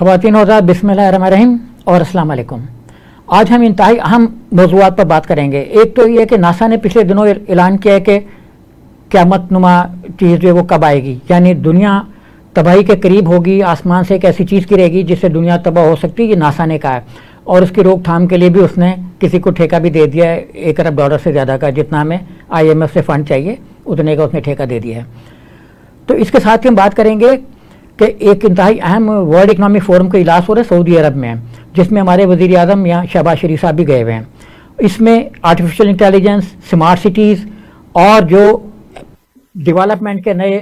خواتین و حضرات، بسم اللہ الرحمن الرحیم اور السلام علیکم۔ آج ہم انتہائی اہم موضوعات پر بات کریں گے۔ ایک تو یہ کہ ناسا نے پچھلے دنوں اعلان کیا ہے کہ قیامت نما چیز جو ہے وہ کب آئے گی، یعنی دنیا تباہی کے قریب ہوگی، آسمان سے ایک ایسی چیز گرے گی جس سے دنیا تباہ ہو سکتی ہے، یہ ناسا نے کہا ہے۔ اور اس کی روک تھام کے لیے بھی اس نے کسی کو ٹھیکہ بھی دے دیا ہے، $1 ارب سے زیادہ کا، جتنا ہمیں IMF سے فنڈ چاہیے اتنے کا اس نے ٹھیکہ دے دیا ہے۔ تو اس کے ساتھ ہم بات کریں گے کہ ایک انتہائی اہم ورلڈ اکنامک فورم کا اجلاس ہو رہا ہے سعودی عرب میں، جس میں ہمارے وزیر اعظم یہاں شہباز شریف صاحب بھی گئے ہوئے ہیں۔ اس میں آرٹیفیشل انٹیلیجنس، اسمارٹ سٹیز اور جو ڈیولپمنٹ کے نئے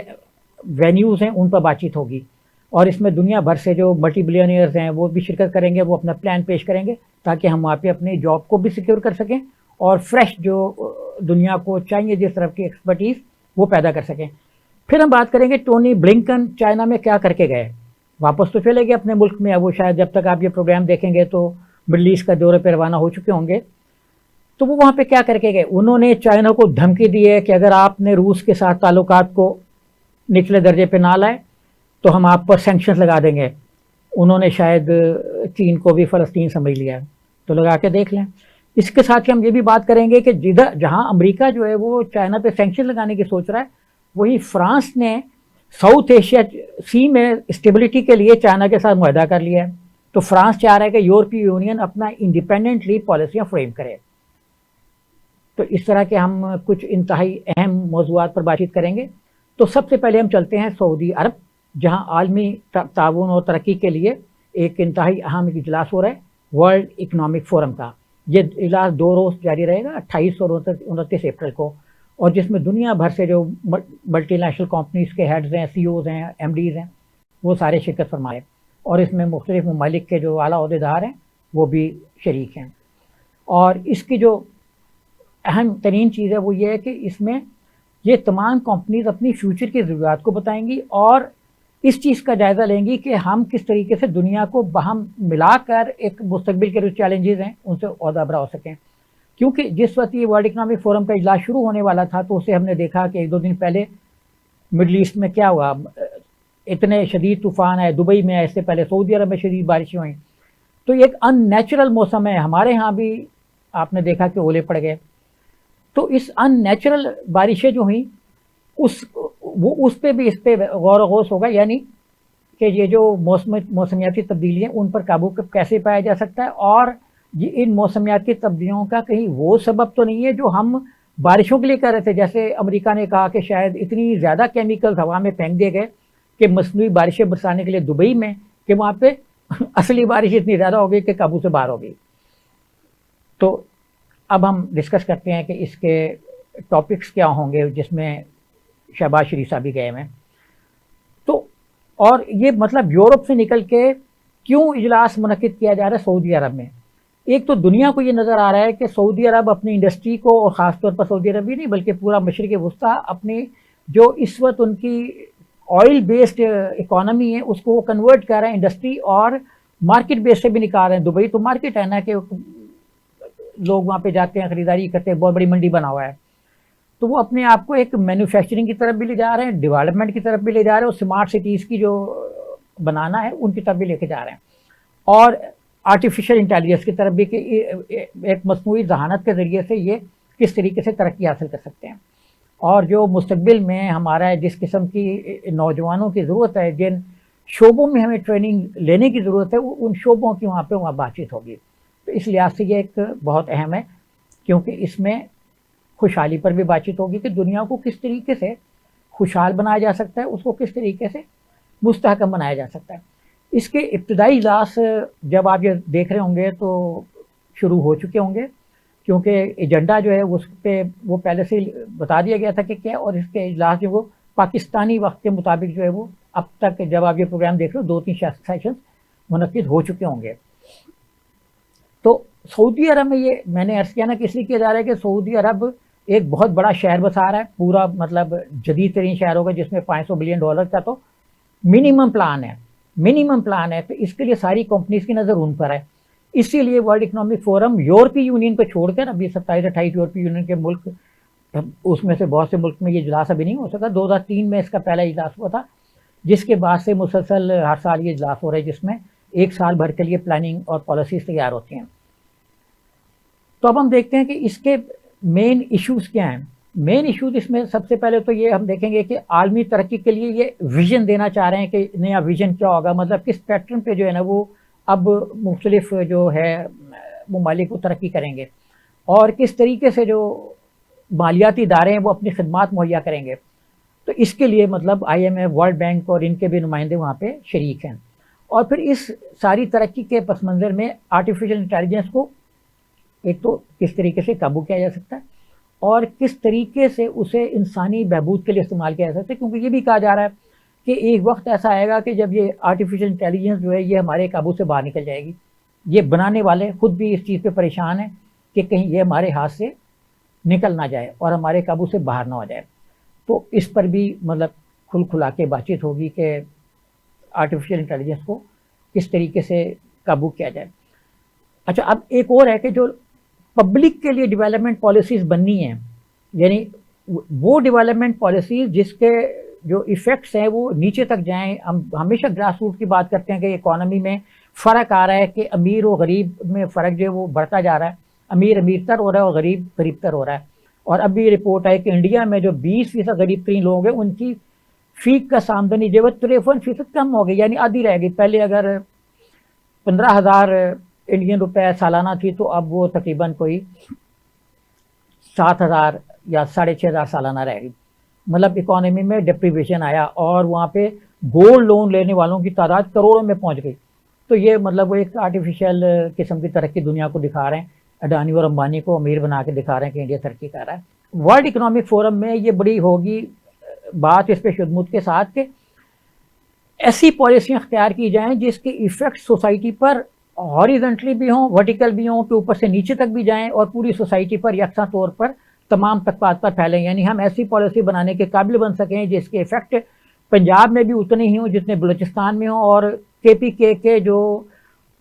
وینیوز ہیں ان پر بات چیت ہوگی، اور اس میں دنیا بھر سے جو ملٹی بلینئرز ہیں وہ بھی شرکت کریں گے، وہ اپنا پلان پیش کریں گے تاکہ ہم وہاں پہ اپنی جاب کو بھی سیکیور کر سکیں اور فریش جو دنیا کو چاہیے جس طرف کی ایکسپرٹیز وہ پیدا کر سکیں۔ پھر ہم بات کریں گے ٹونی بلنکن چائنا میں کیا کر کے گئے، واپس تو چلے گئے اپنے ملک میں، اب وہ شاید جب تک آپ یہ پروگرام دیکھیں گے تو مڈل ایسٹ کا دورے پہ روانہ ہو چکے ہوں گے۔ تو وہ وہاں پہ کیا کر کے گئے، انہوں نے چائنا کو دھمکی دی ہے کہ اگر آپ نے روس کے ساتھ تعلقات کو نچلے درجے پہ نہ لائے تو ہم آپ پر سینکشنز لگا دیں گے۔ انہوں نے شاید چین کو بھی فلسطین سمجھ لیا ہے، تو لگا کے دیکھ لیں۔ اس کے ساتھ ہی ہم یہ بھی بات کریں گے کہ جہاں امریکہ جو ہے وہ چائنا پہ سینکشن لگانے کی سوچ رہا ہے، وہی فرانس نے ساؤتھ ایشیا سی میں اسٹیبلٹی کے لیے چائنا کے ساتھ معاہدہ کر لیا ہے۔ تو فرانس چاہ رہا ہے کہ یورپی یونین اپنا انڈیپینڈنٹلی پالیسیاں فریم کرے۔ تو اس طرح کے ہم کچھ انتہائی اہم موضوعات پر بات چیت کریں گے۔ تو سب سے پہلے ہم چلتے ہیں سعودی عرب، جہاں عالمی تعاون اور ترقی کے لیے ایک انتہائی اہم اجلاس ہو رہا ہے ورلڈ اکنامک فورم کا۔ یہ اجلاس 2 روز جاری رہے گا، 28 اور 29 اپریل کو، اور جس میں دنیا بھر سے جو ملٹی نیشنل کمپنیز کے ہیڈز ہیں، CEOs ہیں، MDs ہیں، وہ سارے شرکت فرمائے، اور اس میں مختلف ممالک کے جو اعلیٰ عہدیدار ہیں وہ بھی شریک ہیں۔ اور اس کی جو اہم ترین چیز ہے وہ یہ ہے کہ اس میں یہ تمام کمپنیز اپنی فیوچر کی ضروریات کو بتائیں گی اور اس چیز کا جائزہ لیں گی کہ ہم کس طریقے سے دنیا کو باہم ملا کر ایک مستقبل کے جو چیلنجز ہیں ان سے عہدہ برا ہو سکیں۔ کیونکہ جس وقت یہ ورلڈ اکنامک فورم کا اجلاس شروع ہونے والا تھا تو اسے ہم نے دیکھا کہ 1-2 دن پہلے مڈل ایسٹ میں کیا ہوا، اتنے شدید طوفان آئے، دبئی میں، اس سے پہلے سعودی عرب میں شدید بارشیں ہوئیں۔ تو یہ ایک ان نیچرل موسم ہے، ہمارے ہاں بھی آپ نے دیکھا کہ اولے پڑ گئے۔ تو اس ان نیچرل بارشیں جو ہوئیں اس پہ بھی اس پہ غور و غوص ہوگا، یعنی کہ یہ جو موسمیاتی تبدیلیاں ان پر قابو کیسے پایا جا سکتا ہے، اور یہ ان موسمیاتی تبدیلیوں کا کہیں وہ سبب تو نہیں ہے جو ہم بارشوں کے لیے کر رہے تھے۔ جیسے امریکہ نے کہا کہ شاید اتنی زیادہ کیمیکل ہوا میں پھینک دیے گئے کہ مصنوعی بارشیں برسانے کے لیے دبئی میں، کہ وہاں پہ اصلی بارش اتنی زیادہ ہو گئی کہ قابو سے باہر ہو گئی۔ تو اب ہم ڈسکس کرتے ہیں کہ اس کے ٹاپکس کیا ہوں گے، جس میں شہباز شریف صاحب بھی گئے ہیں۔ تو اور یہ مطلب یورپ سے نکل کے کیوں اجلاس منعقد کیا جا رہا ہے سعودی عرب میں؟ ایک تو دنیا کو یہ نظر آ رہا ہے کہ سعودی عرب اپنی انڈسٹری کو، اور خاص طور پر سعودی عرب ہی نہیں بلکہ پورا مشرق وسطیٰ، اپنی جو اس وقت ان کی آئل بیسڈ اکانومی ہے اس کو وہ کنورٹ کر رہے ہیں انڈسٹری، اور مارکیٹ بیس سے بھی نکال رہے ہیں۔ دبئی تو مارکیٹ ہے نا، کہ لوگ وہاں پہ جاتے ہیں، خریداری کرتے ہیں، بہت بڑی منڈی بنا ہوا ہے۔ تو وہ اپنے آپ کو ایک مینوفیکچرنگ کی طرف بھی لے جا رہے ہیں، ڈیولپمنٹ کی طرف بھی لے جا رہے ہیں، اور اسمارٹ سٹیز کی جو بنانا ہے ان کی طرف بھی لے کے جا رہے ہیں، اور آرٹیفیشل انٹیلیجنس کی طرف بھی کہ ایک مصنوعی ذہانت کے ذریعے سے یہ کس طریقے سے ترقی حاصل کر سکتے ہیں، اور جو مستقبل میں ہمارا جس قسم کی نوجوانوں کی ضرورت ہے، جن شعبوں میں ہمیں ٹریننگ لینے کی ضرورت ہے، ان شعبوں کی وہاں بات چیت ہوگی۔ تو اس لحاظ سے یہ ایک بہت اہم ہے، کیونکہ اس میں خوشحالی پر بھی بات چیت ہوگی کہ دنیا کو کس طریقے سے خوشحال بنایا جا سکتا ہے، اس کو کس طریقے سے مستحکم بنایا جا سکتا ہے۔ اس کے ابتدائی اجلاس جب آپ یہ دیکھ رہے ہوں گے تو شروع ہو چکے ہوں گے، کیونکہ ایجنڈا جو ہے اس پہ وہ پہلے سے بتا دیا گیا تھا کہ کیا، اور اس کے اجلاس جو وہ پاکستانی وقت کے مطابق جو ہے وہ اب تک جب آپ یہ پروگرام دیکھ رہے ہو 2-3 سیشن منعقد ہو چکے ہوں گے۔ تو سعودی عرب میں یہ میں نے عرض کیا نا کہ اس لیے کیا جا رہا ہے کہ سعودی عرب ایک بہت بڑا شہر بسا رہا ہے، پورا مطلب جدید ترین شہر ہوگا، جس میں $500 بلین کا تو منیمم پلان ہے۔ تو اس کے لیے ساری کمپنیز کی نظر ان پر ہے، اسی لیے ورلڈ اکنامک فورم یورپی یونین کو چھوڑ کر، ابھی 27-28 یورپی یونین کے ملک، اس میں سے بہت سے ملک میں یہ اجلاس ابھی نہیں ہو سکا۔ 2003 میں اس کا پہلا اجلاس ہوا تھا، جس کے بعد سے مسلسل ہر سال یہ اجلاس ہو رہا ہے، جس میں ایک سال بھر کے لیے پلاننگ اور پالیسیز تیار ہوتی ہیں. تو اب ہم دیکھتے ہیں کہ اس کے مین ایشوز کیا ہیں. مین ایشوز اس میں سب سے پہلے تو یہ ہم دیکھیں گے کہ عالمی ترقی کے لیے یہ ویژن دینا چاہ رہے ہیں کہ نیا ویژن کیا ہوگا, مطلب کس پیٹرن پہ جو ہے نا وہ اب مختلف جو ہے ممالک کو ترقی کریں گے, اور کس طریقے سے جو مالیاتی ادارے ہیں وہ اپنی خدمات مہیا کریں گے. تو اس کے لیے مطلب I M F, world bank اور ان کے بھی نمائندے وہاں پہ شریک ہیں. اور پھر اس ساری ترقی کے پس منظر میں آرٹیفیشل انٹیلیجنس کو ایک تو کس طریقے سے قابو کیا جا سکتا ہے, اور کس طریقے سے اسے انسانی بہبود کے لیے استعمال کیا جا سکتا ہے, کیونکہ یہ بھی کہا جا رہا ہے کہ ایک وقت ایسا آئے گا کہ جب یہ آرٹیفیشل انٹیلیجنس جو ہے یہ ہمارے قابو سے باہر نکل جائے گی. یہ بنانے والے خود بھی اس چیز پہ پریشان ہیں کہ کہیں یہ ہمارے ہاتھ سے نکل نہ جائے اور ہمارے قابو سے باہر نہ ہو جائے. تو اس پر بھی مطلب کھل کھلا کے بات چیت ہوگی کہ آرٹیفیشل انٹیلیجنس کو کس طریقے سے قابو کیا جائے. اچھا, اب ایک اور ہے کہ جو پبلک کے لیے ڈیولپمنٹ پالیسیز بننی ہیں, یعنی وہ ڈیولپمنٹ پالیسیز جس کے جو ایفیکٹس ہیں وہ نیچے تک جائیں. ہم ہمیشہ گراس روٹ کی بات کرتے ہیں کہ اکانومی میں فرق آ رہا ہے کہ امیر و غریب میں فرق جو ہے وہ بڑھتا جا رہا ہے, امیر امیر تر ہو رہا ہے اور غریب غریب تر ہو رہا ہے. اور اب بھی رپورٹ ہے کہ انڈیا میں جو 20% غریب ترین لوگ ہیں ان کی فی کا آمدنی جو ہے 53% کم ہو گئی, یعنی آدھی رہ گئی. پہلے اگر 15,000 انڈین روپے سالانہ تھی تو اب وہ تقریباً کوئی 7,000 یا 6,500 سالانہ رہ گئی. مطلب اکانومی میں ڈپریویشن آیا اور وہاں پہ گولڈ لون لینے والوں کی تعداد کروڑوں میں پہنچ گئی. تو یہ مطلب وہ ایک آرٹیفیشل قسم کی ترقی دنیا کو دکھا رہے ہیں, اڈانی اور امبانی کو امیر بنا کے دکھا رہے ہیں کہ انڈیا ترقی کر رہا ہے. ورلڈ اکنامک فورم میں یہ بڑی ہوگی بات اس پہ شدمت کے ساتھ کہ ایسی پالیسیاں اختیار کی جائیں جس کے ایفیکٹ سوسائٹی پر ہاریزنٹلی بھی ہوں, ورٹیکل بھی ہوں, کہ اوپر سے نیچے تک بھی جائیں اور پوری سوسائٹی پر یکساں طور پر تمام طبقات پر پھیلیں. یعنی ہم ایسی پالیسی بنانے کے قابل بن سکیں جس کے ایفیکٹ پنجاب میں بھی اتنے ہی ہوں جتنے بلوچستان میں ہوں, اور کے پی کے جو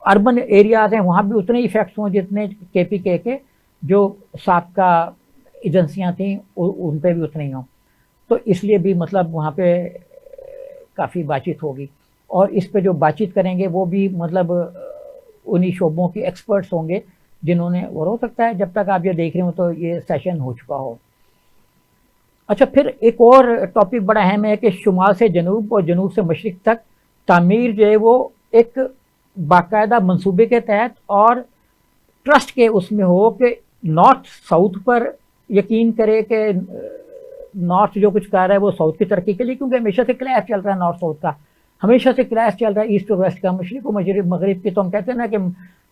اربن ایریاز ہیں وہاں بھی اتنے ایفیکٹس ہوں جتنے کے پی کے جو سابقہ ایجنسیاں تھیں ان پہ بھی اتنے ہی ہوں. تو اس لیے بھی مطلب وہاں پہ کافی بات چیت ہوگی, اور اس پہ جو بات چیت کریں گے وہ بھی مطلب انہی شعبوں کے ایکسپرٹس ہوں گے جنہوں نے, اور ہو سکتا ہے جب تک آپ یہ دیکھ رہے ہوں تو یہ سیشن ہو چکا ہو. اچھا, پھر ایک اور ٹاپک بڑا اہم ہے کہ شمال سے جنوب اور جنوب سے مشرق تک تعمیر جو ہے وہ ایک باقاعدہ منصوبے کے تحت اور ٹرسٹ کے اس میں ہو کہ نارتھ ساؤتھ پر یقین کرے کہ نارتھ جو کچھ کر رہا ہے وہ ساؤتھ کی ترقی کے لیے, کیونکہ ہمیشہ سے کلیش چل رہا ہے نارتھ ساؤتھ کا, ہمیشہ سے کلیش چل رہا ہے ایسٹ اور ویسٹ کا, مشرق و مغرب کی. تو ہم کہتے ہیں نا کہ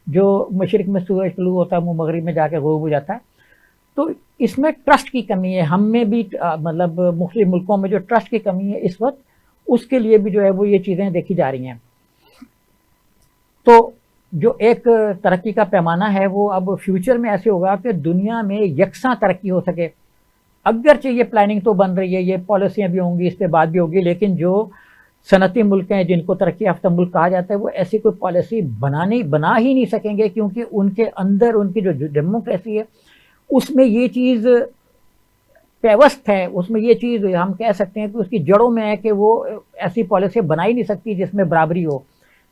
جو مشرق میں سورج طلوع ہوتا ہے وہ مغرب میں جا کے غروب ہو جاتا ہے. تو اس میں ٹرسٹ کی کمی ہے, ہم میں بھی مطلب مختلف ملکوں میں جو ٹرسٹ کی کمی ہے اس وقت, اس کے لیے بھی جو ہے وہ یہ چیزیں دیکھی جا رہی ہیں. تو جو ایک ترقی کا پیمانہ ہے وہ اب فیوچر میں ایسے ہوگا کہ دنیا میں یکساں ترقی ہو سکے. اگرچہ یہ پلاننگ تو بن رہی ہے, یہ پالیسیاں بھی ہوں گی, اس پہ بات بھی ہوگی, لیکن جو صنعتی ملک ہیں جن کو ترقی یافتہ ملک کہا جاتا ہے وہ ایسی کوئی پالیسی بنا ہی نہیں سکیں گے, کیونکہ ان کے اندر ان کی جو ڈیموکریسی ہے اس میں یہ چیز پیوست ہے, اس میں یہ چیز ہم کہہ سکتے ہیں کہ اس کی جڑوں میں ہے کہ وہ ایسی پالیسی بنا ہی نہیں سکتی جس میں برابری ہو,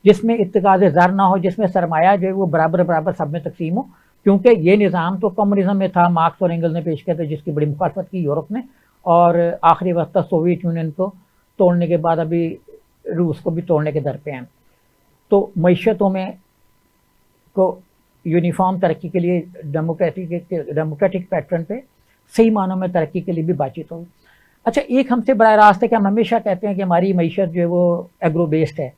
جس میں اتقاض زر نہ ہو, جس میں سرمایہ جو ہے وہ برابر سب میں تقسیم ہو. کیونکہ یہ نظام تو کمیونزم میں تھا, مارکس اور اینگل نے پیش کیا تھا, جس کی بڑی مخالفت کی یورپ نے, اور آخری وقت تک سوویت یونین کو توڑنے کے بعد ابھی روس کو بھی توڑنے کے در پہ ہیں. تو معیشتوں میں کو یونیفارم ترقی کے لیے ڈیموکریٹک پیٹرن پہ صحیح معنوں میں ترقی کے لیے بھی بات چیت ہوگی. اچھا, ایک ہم سے براہ راست ہے کہ ہم ہمیشہ کہتے ہیں کہ ہماری معیشت جو ہے وہ ایگرو بیسڈ ہے.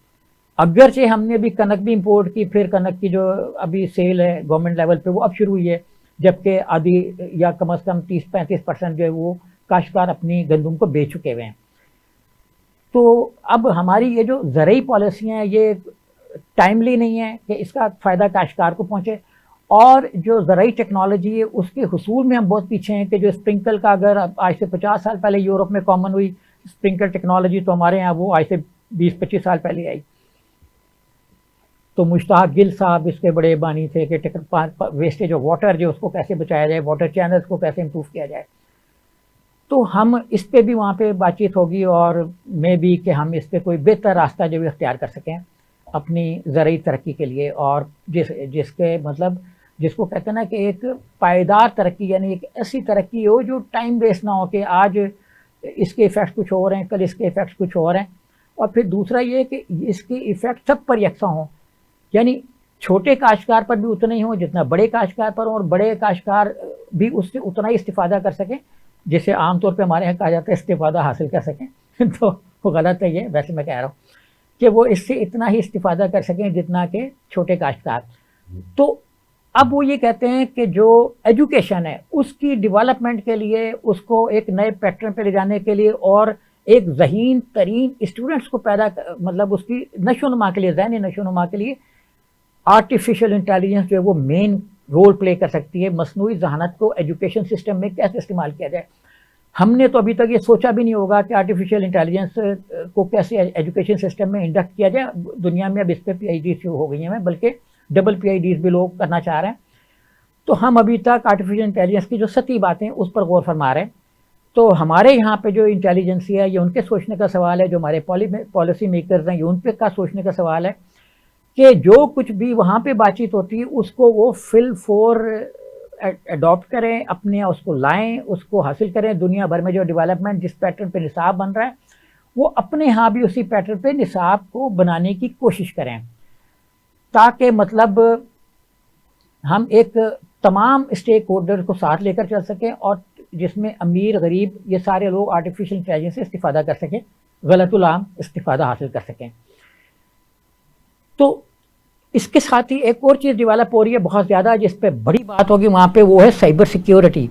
اگرچہ ہم نے ابھی کنک بھی امپورٹ کی, پھر کنک کی جو ابھی سیل ہے گورنمنٹ لیول پہ وہ اب شروع ہوئی ہے, جبکہ آدھی یا کم از کم 30-35% جو ہے وہ کاشتکار اپنی گندم کو بیچ چکے ہوئے ہیں. تو اب ہماری یہ جو زرعی پالیسیاں ہیں یہ ٹائملی نہیں ہے کہ اس کا فائدہ کاشتکار کو پہنچے, اور جو زرعی ٹیکنالوجی ہے اس کے حصول میں ہم بہت پیچھے ہیں. کہ جو اسپرنکل کا اگر آج سے 50 سال پہلے یورپ میں کامن ہوئی اسپرنکل ٹیکنالوجی, تو ہمارے یہاں وہ آج سے 20-25 سال پہلے آئی. تو مشتاق گل صاحب اس کے بڑے بانی تھے کہ ویسٹیج آف واٹر جو اس کو کیسے بچایا جائے, واٹر چینلز کو کیسے امپروو کیا جائے. تو ہم اس پہ بھی وہاں پہ بات چیت ہوگی, اور میں بھی کہ ہم اس پہ کوئی بہتر راستہ جو بھی اختیار کر سکیں. اپنی زرعی ترقی کے لیے، اور جس کے مطلب جس کو کہتے ہیں نا کہ ایک پائیدار ترقی، یعنی ایک ایسی ترقی ہو جو ٹائم ویسٹ نہ ہو کہ آج اس کے ایفیکٹس کچھ اور ہیں، کل اس کے ایفیکٹس کچھ اور ہیں، اور پھر دوسرا یہ کہ اس کے ایفیکٹ سب پر یکساں ہوں، یعنی چھوٹے کاشتکار پر بھی اتنا ہی ہوں جتنا بڑے کاشتکار پر ہوں، اور بڑے کاشتکار بھی اس سے اتنا ہی استفادہ کر سکیں جسے عام طور پہ ہمارے یہاں کہا جاتا ہے استفادہ حاصل کر سکیں تو وہ غلط ہے یہ، ویسے میں کہہ رہا ہوں کہ وہ اس سے اتنا ہی استفادہ کر سکیں جتنا کہ چھوٹے کاشتکار۔ تو اب وہ یہ کہتے ہیں کہ جو ایجوکیشن ہے اس کی ڈیولپمنٹ کے لیے، اس کو ایک نئے پیٹرن پہ لے جانے کے لیے، اور ایک ذہین ترین اسٹوڈنٹس کو پیدا مطلب اس کی نشو و نما کے لیے، ذہنی نشو و نما کے لیے آرٹیفیشل انٹیلیجنس جو ہے وہ مین رول پلے کر سکتی ہے۔ مصنوعی ذہانت کو ایجوکیشن سسٹم میں کیسے استعمال کیا جائے، ہم نے تو ابھی تک یہ سوچا بھی نہیں ہوگا کہ آرٹیفیشل انٹیلیجنس کو کیسے ایجوکیشن سسٹم میں انڈکٹ کیا جائے۔ دنیا میں اب اس پہ پی ایچ ڈی شروع ہو گئی ہیں، بلکہ ڈبل پی ایچ ڈیز بھی لوگ کرنا چاہ رہے ہیں۔ تو ہم ابھی تک آرٹیفیشل انٹیلیجنس کی جو سطحی باتیں اس پر غور فرما رہے ہیں۔ تو ہمارے یہاں پہ جو انٹیلیجنسی ہے یہ ان کے سوچنے کا سوال ہے، جو ہمارے پالیسی میکرز ہیں یہ ان پہ کا سوچنے کا سوال ہے کہ جو کچھ بھی وہاں پہ بات چیت ہوتی ہے اس کو وہ فل فور اڈاپٹ کریں، اپنے اس کو لائیں، اس کو حاصل کریں۔ دنیا بھر میں جو ڈیولپمنٹ جس پیٹرن پہ نصاب بن رہا ہے وہ اپنے ہاں بھی اسی پیٹرن پہ نصاب کو بنانے کی کوشش کریں، تاکہ مطلب ہم ایک تمام اسٹیک ہولڈر کو ساتھ لے کر چل سکیں، اور جس میں امیر غریب یہ سارے لوگ آرٹیفیشل انٹیلیجنس سے استفادہ کر سکیں، غلط العام استفادہ حاصل کر سکیں۔ تو اس کے ساتھ ہی ایک اور چیز ڈیولپ ہو رہی ہے بہت زیادہ، جس پہ بڑی بات ہوگی وہاں پہ، وہ ہے سائبر سیکیورٹی۔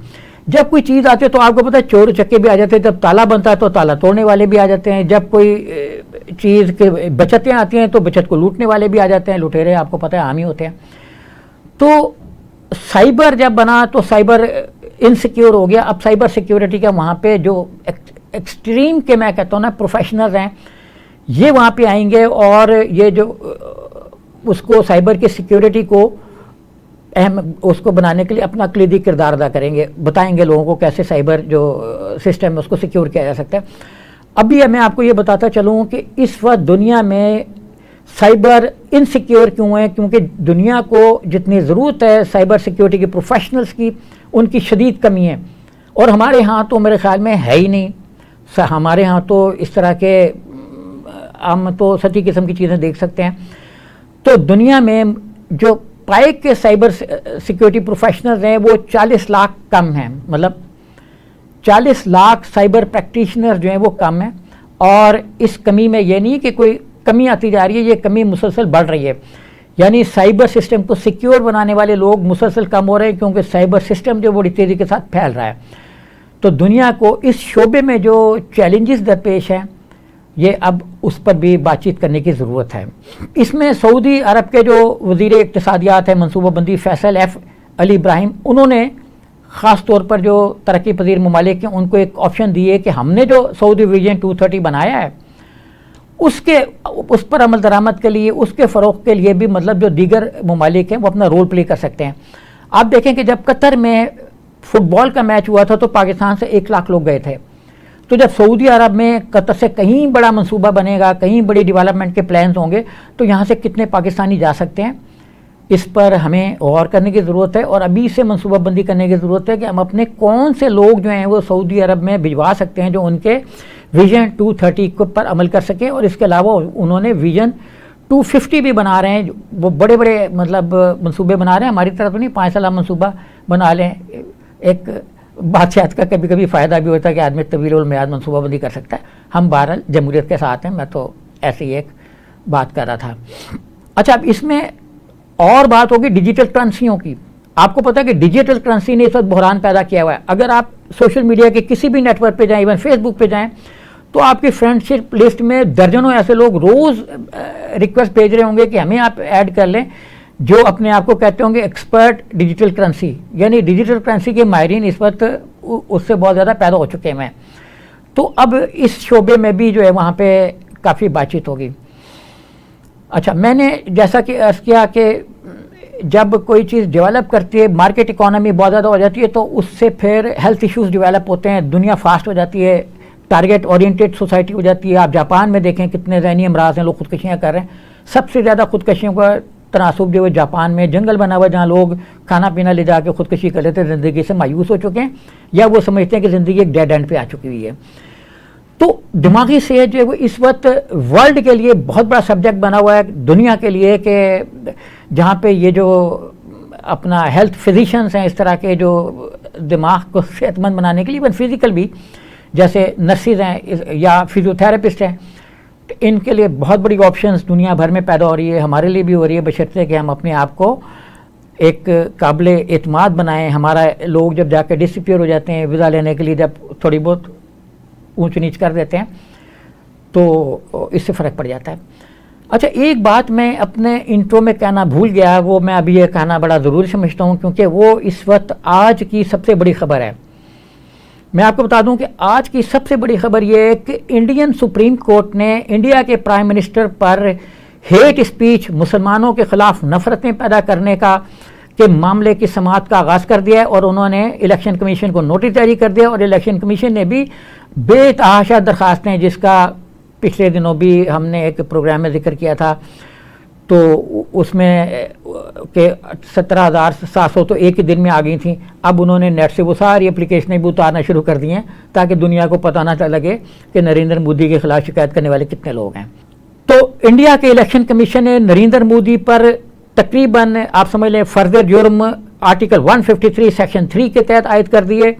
جب کوئی چیز آتی ہے تو آپ کو پتہ ہے چور چکے بھی آ جاتے ہیں، جب تالا بنتا ہے تو تالا توڑنے والے بھی آ جاتے ہیں، جب کوئی چیز کے بچتیں آتی ہیں تو بچت کو لوٹنے والے بھی آ جاتے ہیں، لٹیرے آپ کو پتہ ہے عام ہی ہوتے ہیں۔ تو سائبر جب بنا تو سائبر انسیکیور ہو گیا۔ اب سائبر سیکیورٹی کا وہاں پہ جو ایکسٹریم کے میں کہتا ہوں نا پروفیشنلز ہیں یہ وہاں پہ آئیں گے، اور یہ جو اس کو سائبر کی سیکیورٹی کو اہم اس کو بنانے کے لیے اپنا کلیدی کردار ادا کریں گے، بتائیں گے لوگوں کو کیسے سائبر جو سسٹم ہے اس کو سیکیور کیا جا سکتا ہے۔ ابھی میں آپ کو یہ بتاتا چلوں کہ اس وقت دنیا میں سائبر انسیکیور کیوں ہے، کیونکہ دنیا کو جتنی ضرورت ہے سائبر سیکیورٹی کے پروفیشنلز کی ان کی شدید کمی ہے، اور ہمارے ہاں تو میرے خیال میں ہے ہی نہیں۔ ہمارے ہاں تو اس طرح کے ہم تو سطحی قسم کی چیزیں دیکھ سکتے ہیں۔ تو دنیا میں جو پائے کے سائبر سیکیورٹی پروفیشنلز ہیں وہ 40 لاکھ کم ہیں، مطلب 40 لاکھ سائبر پریکٹیشنر جو ہیں وہ کم ہیں، اور اس کمی میں یہ نہیں کہ کوئی کمی آتی جا رہی ہے، یہ کمی مسلسل بڑھ رہی ہے، یعنی سائبر سسٹم کو سیکیور بنانے والے لوگ مسلسل کم ہو رہے ہیں، کیونکہ سائبر سسٹم جو بڑی تیزی کے ساتھ پھیل رہا ہے۔ تو دنیا کو اس شعبے میں جو چیلنجز درپیش ہیں یہ اب اس پر بھی بات چیت کرنے کی ضرورت ہے۔ اس میں سعودی عرب کے جو وزیر اقتصادیات ہیں منصوبہ بندی فیصل ایف علی ابراہیم، انہوں نے خاص طور پر جو ترقی پذیر ممالک ہیں ان کو ایک آپشن دی ہے کہ ہم نے جو سعودی ویژن 230 بنایا ہے اس پر عمل درآمد کے لیے، اس کے فروغ کے لیے بھی مطلب جو دیگر ممالک ہیں وہ اپنا رول پلے کر سکتے ہیں۔ آپ دیکھیں کہ جب قطر میں فٹ بال کا میچ ہوا تھا تو پاکستان سے 1 لاکھ لوگ گئے تھے، تو جب سعودی عرب میں قطر سے کہیں بڑا منصوبہ بنے گا، کہیں بڑی ڈیولپمنٹ کے پلانز ہوں گے، تو یہاں سے کتنے پاکستانی جا سکتے ہیں، اس پر ہمیں غور کرنے کی ضرورت ہے، اور ابھی سے منصوبہ بندی کرنے کی ضرورت ہے کہ ہم اپنے کون سے لوگ جو ہیں وہ سعودی عرب میں بھجوا سکتے ہیں جو ان کے ویژن 230 پر عمل کر سکیں۔ اور اس کے علاوہ انہوں نے ویژن 250 بھی بنا رہے ہیں، وہ بڑے بڑے مطلب منصوبے بنا رہے ہیں، ہماری طرف تو نہیں 5 سالہ منصوبہ بنا لیں۔ ایک بادشاہت کا کبھی کبھی فائدہ بھی ہوتا ہے کہ آدمی طویل المیعاد منصوبہ بندی کر سکتا ہے۔ ہم بہرحال جمہوریت کے ساتھ ہیں، میں تو ایسی ایک بات کر رہا تھا۔ اچھا، اب اس میں اور بات ہوگی ڈیجیٹل کرنسیوں کی۔ آپ کو پتہ ہے کہ ڈیجیٹل کرنسی نے اس وقت بحران پیدا کیا ہوا ہے۔ اگر آپ سوشل میڈیا کے کسی بھی نیٹ ورک پہ جائیں، ایون فیس بک پہ جائیں، تو آپ کی فرینڈ شپ لسٹ میں درجنوں ایسے لوگ روز ریکویسٹ بھیج رہے ہوں گے کہ ہمیں آپ ایڈ کر لیں، جو اپنے آپ کو کہتے ہوں گے ایکسپرٹ ڈیجیٹل کرنسی، یعنی ڈیجیٹل کرنسی کے ماہرین اس وقت اس سے بہت زیادہ پیدا ہو چکے ہیں۔ تو اب اس شعبے میں بھی جو ہے وہاں پہ کافی بات چیت ہوگی۔ اچھا، میں نے جیسا کہ عرض کیا کہ جب کوئی چیز ڈیولپ کرتی ہے، مارکیٹ اکانومی بہت زیادہ ہو جاتی ہے، تو اس سے پھر ہیلتھ ایشوز ڈیولپ ہوتے ہیں، دنیا فاسٹ ہو جاتی ہے، ٹارگیٹ اورینٹیڈ سوسائٹی ہو جاتی ہے۔ آپ جاپان میں دیکھیں کتنے ذہنی امراض ہیں، لوگ خودکشیاں کر رہے ہیں۔ سب سے زیادہ خودکشیوں کا تناسب جو ہے جاپان میں جنگل بنا ہوا جہاں لوگ کھانا پینا لے جا کے خودکشی کر لیتے ہیں، زندگی سے مایوس ہو چکے ہیں یا وہ سمجھتے ہیں کہ زندگی ایک ڈیڈ اینڈ پہ آ چکی ہوئی ہے۔ تو دماغی صحت جو ہے وہ اس وقت ورلڈ کے لیے بہت بڑا سبجیکٹ بنا ہوا ہے دنیا کے لیے، کہ جہاں پہ یہ جو اپنا ہیلتھ فزیشنز ہیں اس طرح کے جو دماغ کو صحت مند بنانے کے لیے ایون فزیکل بھی، جیسے نرسز ہیں یا فزیوتھراپسٹ ہیں، ان کے لیے بہت بڑی آپشنز دنیا بھر میں پیدا ہو رہی ہے، ہمارے لیے بھی ہو رہی ہے، بشرطے کہ ہم اپنے آپ کو ایک قابل اعتماد بنائیں۔ ہمارا لوگ جب جا کے ڈسپیئر ہو جاتے ہیں ویزا لینے کے لیے، جب تھوڑی بہت اونچ نیچ کر دیتے ہیں تو اس سے فرق پڑ جاتا ہے۔ اچھا، ایک بات میں اپنے انٹرو میں کہنا بھول گیا، وہ میں ابھی یہ کہنا بڑا ضروری سمجھتا ہوں کیونکہ وہ اس وقت آج کی سب سے بڑی خبر ہے۔ میں آپ کو بتا دوں کہ آج کی سب سے بڑی خبر یہ ہے کہ انڈین سپریم کورٹ نے انڈیا کے پرائم منسٹر پر ہیٹ اسپیچ، مسلمانوں کے خلاف نفرتیں پیدا کرنے کا کے معاملے کی سماعت کا آغاز کر دیا ہے، اور انہوں نے الیکشن کمیشن کو نوٹس جاری کر دیا، اور الیکشن کمیشن نے بھی بے تحاشا درخواستیں، جس کا پچھلے دنوں بھی ہم نے ایک پروگرام میں ذکر کیا تھا، تو اس میں کہ 17,700 تو ایک ہی دن میں آ گئی تھیں، اب انہوں نے نیٹ سے وہ ساری اپلیکیشنیں بھی اتارنا شروع کر دی ہیں تاکہ دنیا کو پتہ نہ لگے کہ نریندر مودی کے خلاف شکایت کرنے والے کتنے لوگ ہیں۔ تو انڈیا کے الیکشن کمیشن نے نریندر مودی پر تقریباً آپ سمجھ لیں فردر جرم آرٹیکل 153 سیکشن 3 کے تحت عائد کر دیے،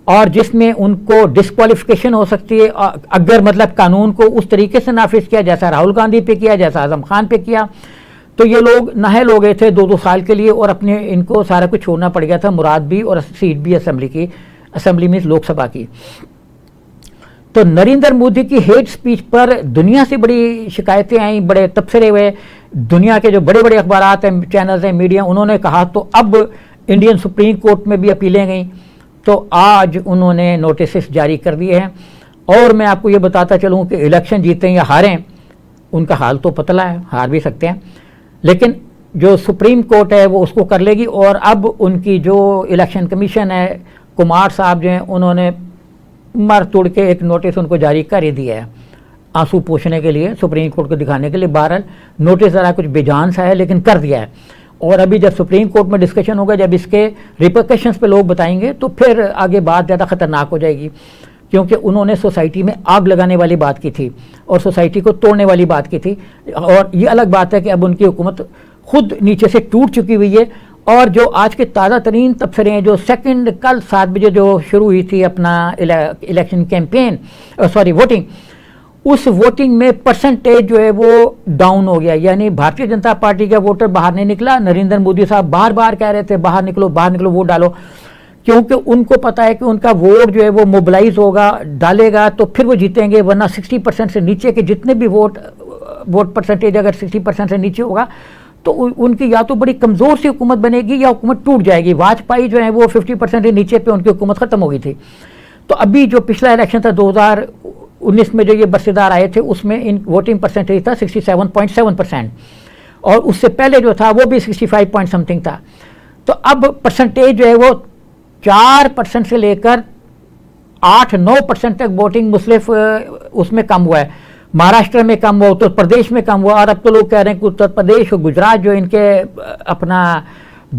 اور جس میں ان کو ڈسکوالیفیکیشن ہو سکتی ہے اگر مطلب قانون کو اس طریقے سے نافذ کیا جیسا راہل گاندھی پہ کیا، جیسا اعظم خان پہ کیا۔ تو یہ لوگ نااہل ہو گئے تھے 2 سال کے لیے، اور اپنے ان کو سارا کچھ چھوڑنا پڑ گیا تھا، مراد بھی اور سیٹ بھی اسمبلی میں لوک سبھا کی۔ تو نریندر مودی کی ہیٹ سپیچ پر دنیا سے بڑی شکایتیں آئیں، بڑے تبصرے ہوئے، دنیا کے جو بڑے بڑے اخبارات ہیں، چینلز ہیں، میڈیا، انہوں نے کہا تو اب انڈین سپریم کورٹ میں بھی اپیلیں گئیں، تو آج انہوں نے نوٹسز جاری کر دیے ہیں۔ اور میں آپ کو یہ بتاتا چلوں کہ الیکشن جیتیں یا ہاریں، ان کا حال تو پتلا ہے، ہار بھی سکتے ہیں، لیکن جو سپریم کورٹ ہے وہ اس کو کر لے گی۔ اور اب ان کی جو الیکشن کمیشن ہے، کمار صاحب جو ہیں، انہوں نے مر توڑ کے ایک نوٹس ان کو جاری کر ہی دیا ہے، آنسو پوچھنے کے لیے، سپریم کورٹ کو دکھانے کے لیے۔ بہرحال نوٹس ذرا کچھ بے جان سا ہے لیکن کر دیا ہے، اور ابھی جب سپریم کورٹ میں ڈسکشن ہوگا، جب اس کے ریپرکشنز پہ لوگ بتائیں گے، تو پھر آگے بات زیادہ خطرناک ہو جائے گی، کیونکہ انہوں نے سوسائٹی میں آگ لگانے والی بات کی تھی اور سوسائٹی کو توڑنے والی بات کی تھی۔ اور یہ الگ بات ہے کہ اب ان کی حکومت خود نیچے سے ٹوٹ چکی ہوئی ہے، اور جو آج کے تازہ ترین تبصرے ہیں، جو سیکنڈ کل 7 بجے جو شروع ہوئی تھی اپنا الیکشن کیمپین، ووٹنگ، اس ووٹنگ میں پرسنٹیج جو ہے وہ ڈاؤن ہو گیا، یعنی بھارتیہ جنتا پارٹی کا ووٹر باہر نہیں نکلا۔ نریندر مودی صاحب بار بار کہہ رہے تھے باہر نکلو ووٹ ڈالو، کیونکہ ان کو پتا ہے کہ ان کا ووٹ جو ہے وہ موبلائز ہوگا، ڈالے گا تو پھر وہ جیتیں گے، ورنہ 60% سے نیچے کے جتنے بھی ووٹ پرسنٹیج اگر 60% سے نیچے ہوگا تو ان کی یا تو بڑی کمزور سی حکومت بنے گی یا حکومت ٹوٹ جائے گی۔ واجپئی جو ہیں وہ 50% سے نیچے پہ ان کی حکومت ختم ہو گئی تھی۔ تو ابھی جو پچھلا الیکشن تھا 2019 میں جو یہ برسدار آئے تھے، اس میں ان ووٹنگ پرسنٹیج تھا 67.7%، اور اس سے پہلے جو تھا وہ بھی 65 پوائنٹ سمتھنگ تھا۔ تو اب پرسنٹیج جو ہے وہ 4% سے لے کر 8-9% تک ووٹنگ مختلف اس میں کم ہوا ہے، مہاراشٹر میں کم ہوا، اتر پردیش میں کم ہوا، اور اب تو لوگ کہہ رہے ہیں کہ اتر پردیش اور گجرات جو ان کے اپنا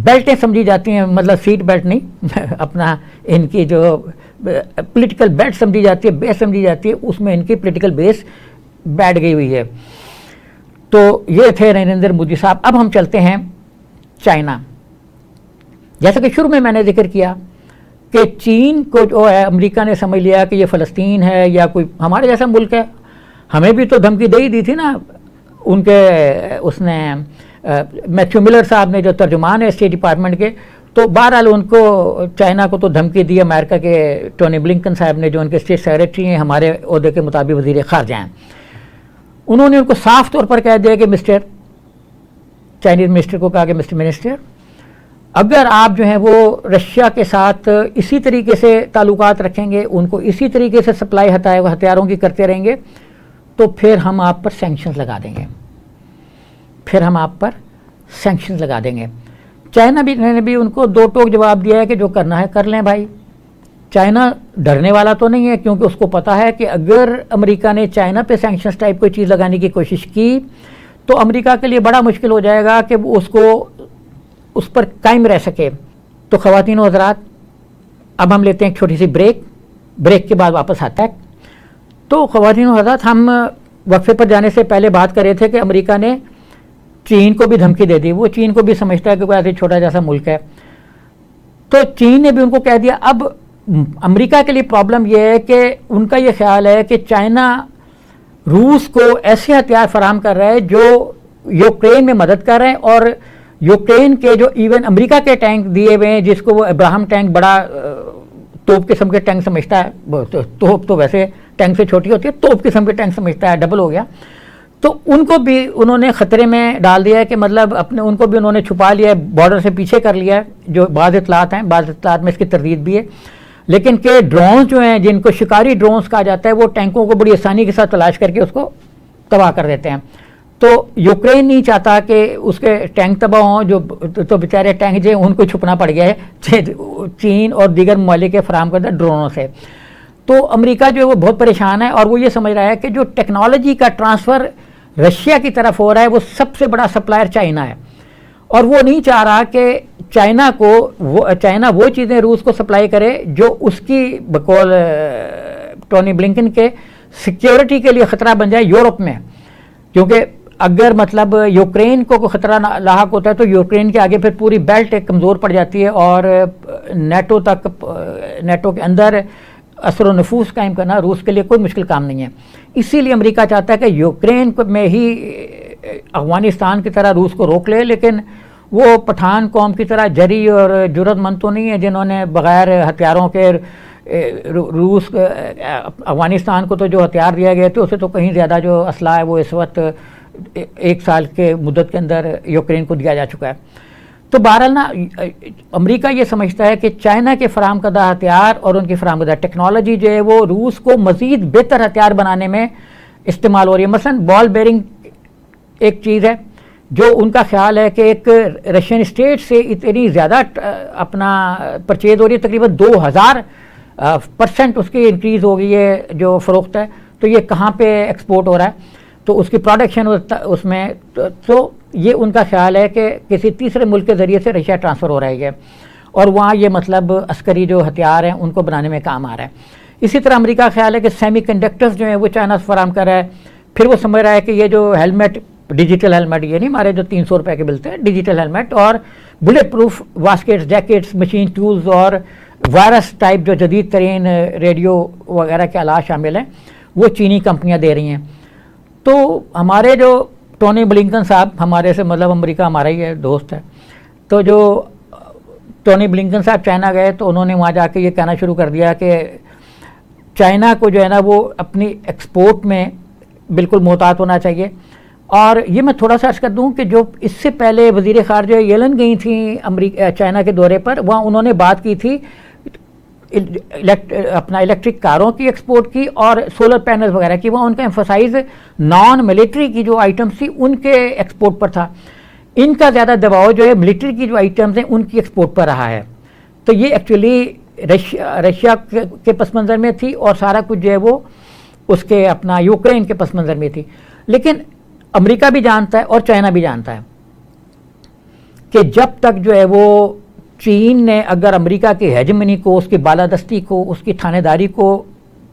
بیلٹیں سمجھی جاتی ہیں، مطلب سیٹ بیلٹ نہیں اپنا ان کی جو پولیٹیکل بیلٹ سمجھی جاتی ہے، بیس سمجھی جاتی ہے، اس میں ان کی پولیٹیکل بیس بیٹھ گئی ہوئی ہے۔ تو یہ تھے نریندر مودی صاحب۔ اب ہم چلتے ہیں چائنا۔ جیسا کہ شروع میں نے ذکر کیا کہ چین کو جو ہے امریکہ نے سمجھ لیا کہ یہ فلسطین ہے یا کوئی ہمارے جیسا ملک ہے، ہمیں بھی تو دھمکی دے ہی دی تھی نا ان کے، اس نے میتھیو ملر صاحب نے جو ترجمان ہے اسٹیٹ ڈپارٹمنٹ کے، تو بہرحال ان کو چائنا کو تو دھمکی دی امریکہ کے ٹونی بلنکن صاحب نے، جو ان کے اسٹیٹ سیکریٹری ہیں، ہمارے عہدے کے مطابق وزیر خارجہ ہیں۔ انہوں نے ان کو صاف طور پر کہہ دیا کہ چائنیز منسٹر کو کہا کہ مسٹر منسٹر، اگر آپ جو ہیں وہ رشیا کے ساتھ اسی طریقے سے تعلقات رکھیں گے، ان کو اسی طریقے سے سپلائی ہتھیاروں کی کرتے رہیں گے، تو پھر ہم آپ پر سینکشنز لگا دیں گے۔ چائنا نے بھی ان کو 2 ٹوک جواب دیا ہے کہ جو کرنا ہے کر لیں بھائی۔ چائنا ڈرنے والا تو نہیں ہے، کیونکہ اس کو پتا ہے کہ اگر امریکہ نے چائنا پہ سینکشنز ٹائپ کوئی چیز لگانے کی کوشش کی تو امریکہ کے لیے بڑا مشکل ہو جائے گا کہ وہ اس پر قائم رہ سکے. تو خواتین و حضرات، اب ہم لیتے ہیں ایک چھوٹی سی بریک کے بعد واپس آتا ہے. تو خواتین و حضرات، ہم وقفے پر جانے سے پہلے بات کر رہے تھے کہ امریکہ نے چین کو بھی دھمکی دے دی. وہ چین کو بھی سمجھتا ہے کہ کوئی ایسے چھوٹا جیسا ملک ہے، تو چین نے بھی ان کو کہہ دیا. اب امریکہ کے لیے پرابلم یہ ہے کہ ان کا یہ خیال ہے کہ چائنا روس کو ایسے ہتھیار فراہم کر رہا ہے جو یوکرین میں مدد کر رہے ہیں، اور یوکرین کے جو ایون امریکہ کے ٹینک دیے ہوئے ہیں، جس کو وہ ابراہم ٹینک بڑا توپ قسم کے ٹینک سمجھتا ہے، توپ تو ویسے ٹینک سے چھوٹی ہوتی ہے، توپ قسم کے ٹینک سمجھتا ہے، ڈبل ہو گیا. تو ان کو بھی انہوں نے خطرے میں ڈال دیا ہے کہ مطلب ان کو بھی انہوں نے چھپا لیا ہے، بارڈر سے پیچھے کر لیا ہے. جو بعض اطلاعات ہیں، بعض اطلاعات میں اس کی تردید بھی ہے، لیکن کہ ڈرونز جو ہیں جن کو شکاری ڈرونز کہا جاتا ہے، وہ ٹینکوں کو بڑی آسانی کے ساتھ تلاش کر کے اس کو تباہ کر دیتے ہیں. تو یوکرین نہیں چاہتا کہ اس کے ٹینک تباہ ہوں، تو بیچارے ٹینک جو ان کو چھپنا پڑ گیا ہے چین اور دیگر ممالک کے فراہم کردہ ڈرونوں سے. تو امریکہ جو ہے وہ بہت پریشان ہے، اور وہ یہ سمجھ رہا ہے کہ جو ٹیکنالوجی کا ٹرانسفر رشیا کی طرف ہو رہا ہے، وہ سب سے بڑا سپلائر چائنا ہے، اور وہ نہیں چاہ رہا کہ چائنا وہ چیزیں روس کو سپلائی کرے جو اس کی بقول ٹونی بلنکن کے سیکیورٹی کے لیے خطرہ بن جائے یورپ میں. کیونکہ اگر مطلب یوکرین کو کوئی خطرہ لاحق ہوتا ہے تو یوکرین کے آگے پھر پوری بیلٹ ایک کمزور پڑ جاتی ہے، اور نیٹو کے اندر اثر و نفوذ قائم کرنا روس کے لیے کوئی مشکل کام نہیں ہے. اسی لیے امریکہ چاہتا ہے کہ یوکرین میں ہی افغانستان کی طرح روس کو روک لے، لیکن وہ پٹھان قوم کی طرح جری اور جرت مند تو نہیں ہے جنہوں نے بغیر ہتھیاروں کے افغانستان کو تو جو ہتھیار دیا گئے تھے اسے تو کہیں زیادہ جو اسلحہ ہے وہ اس وقت 1 سال کے مدت کے اندر یوکرین کو دیا جا چکا ہے. تو بہرحال امریکہ یہ سمجھتا ہے کہ چائنا کے فراہم کردہ ہتھیار اور ان کی فراہم کردہ ٹیکنالوجی جو ہے وہ روس کو مزید بہتر ہتھیار بنانے میں استعمال ہو رہی ہے. مثلا بال بیرنگ ایک چیز ہے جو ان کا خیال ہے کہ ایک رشین اسٹیٹ سے اتنی زیادہ اپنا پرچیز ہو رہی ہے، تقریباً 2000% اس کی انکریز ہو گئی ہے جو فروخت ہے. تو یہ کہاں پہ ایکسپورٹ ہو رہا ہے؟ تو اس کی پروڈکشن اس میں تو یہ ان کا خیال ہے کہ کسی تیسرے ملک کے ذریعے سے رشیا ٹرانسفر ہو رہی ہے، اور وہاں یہ مطلب عسکری جو ہتھیار ہیں ان کو بنانے میں کام آ رہا ہے. اسی طرح امریکہ کا خیال ہے کہ سیمی کنڈکٹرز جو ہیں وہ چائنا سے فراہم کر رہا ہے. پھر وہ سمجھ رہا ہے کہ یہ جو ہیلمٹ، ڈیجیٹل ہیلمٹ، یہ نہیں ہمارے جو 300 روپے کے ملتے ہیں، ڈیجیٹل ہیلمٹ اور بلٹ پروف واسکٹس، جیکٹس، مشین ٹولز اور وائرس ٹائپ جو جدید ترین ریڈیو وغیرہ کے آلات شامل ہیں وہ چینی کمپنیاں دے رہی ہیں. تو ہمارے جو ٹونی بلنکن صاحب، ہمارے سے مطلب امریکہ ہمارا ہی ہے، دوست ہے، تو جو ٹونی بلنکن صاحب چائنا گئے تو انہوں نے وہاں جا کے یہ کہنا شروع کر دیا کہ چائنا کو جو ہے نا وہ اپنی ایکسپورٹ میں بالکل محتاط ہونا چاہیے. اور یہ میں تھوڑا سا عرض کر دوں کہ جو اس سے پہلے وزیر خارجہ یلن گئی تھیں چائنا کے دورے پر، وہاں انہوں نے بات کی تھی اپنا الیکٹرک کاروں کی ایکسپورٹ کی اور سولر پینلز وغیرہ کی. وہاں ان کا ایمفسائز نان ملٹری کی جو آئٹمس تھی ان کے ایکسپورٹ پر تھا. ان کا زیادہ دباؤ جو ہے ملٹری کی جو آئٹمز ہیں ان کی ایکسپورٹ پر رہا ہے. تو یہ ایکچولی رشیا کے پس منظر میں تھی، اور سارا کچھ جو ہے وہ اس کے اپنا یوکرین کے پس منظر میں تھی. لیکن امریکہ بھی جانتا ہے اور چائنا بھی جانتا ہے کہ جب تک جو ہے وہ چین نے اگر امریکہ کی ہیجمنی کو، اس کی بالادستی کو، اس کی تھانے داری کو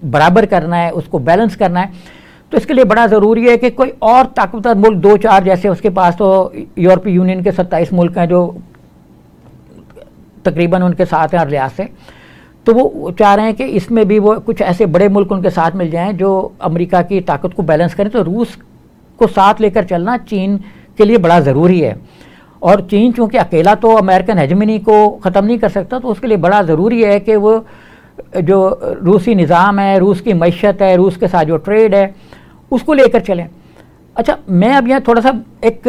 برابر کرنا ہے، اس کو بیلنس کرنا ہے، تو اس کے لیے بڑا ضروری ہے کہ کوئی اور طاقتور ملک 2-4 جیسے اس کے پاس تو یورپی یونین کے 27 ملک ہیں جو تقریباً ان کے ساتھ ہیں اور ریاض سے، تو وہ چاہ رہے ہیں کہ اس میں بھی وہ کچھ ایسے بڑے ملک ان کے ساتھ مل جائیں جو امریکہ کی طاقت کو بیلنس کریں. تو روس کو ساتھ لے کر چلنا چین کے لیے بڑا ضروری ہے، اور چین چونکہ اکیلا تو امریکن ہیجمنی کو ختم نہیں کر سکتا، تو اس کے لیے بڑا ضروری ہے کہ وہ جو روسی نظام ہے، روس کی معیشت ہے، روس کے ساتھ جو ٹریڈ ہے اس کو لے کر چلیں. اچھا، میں اب یہاں تھوڑا سا ایک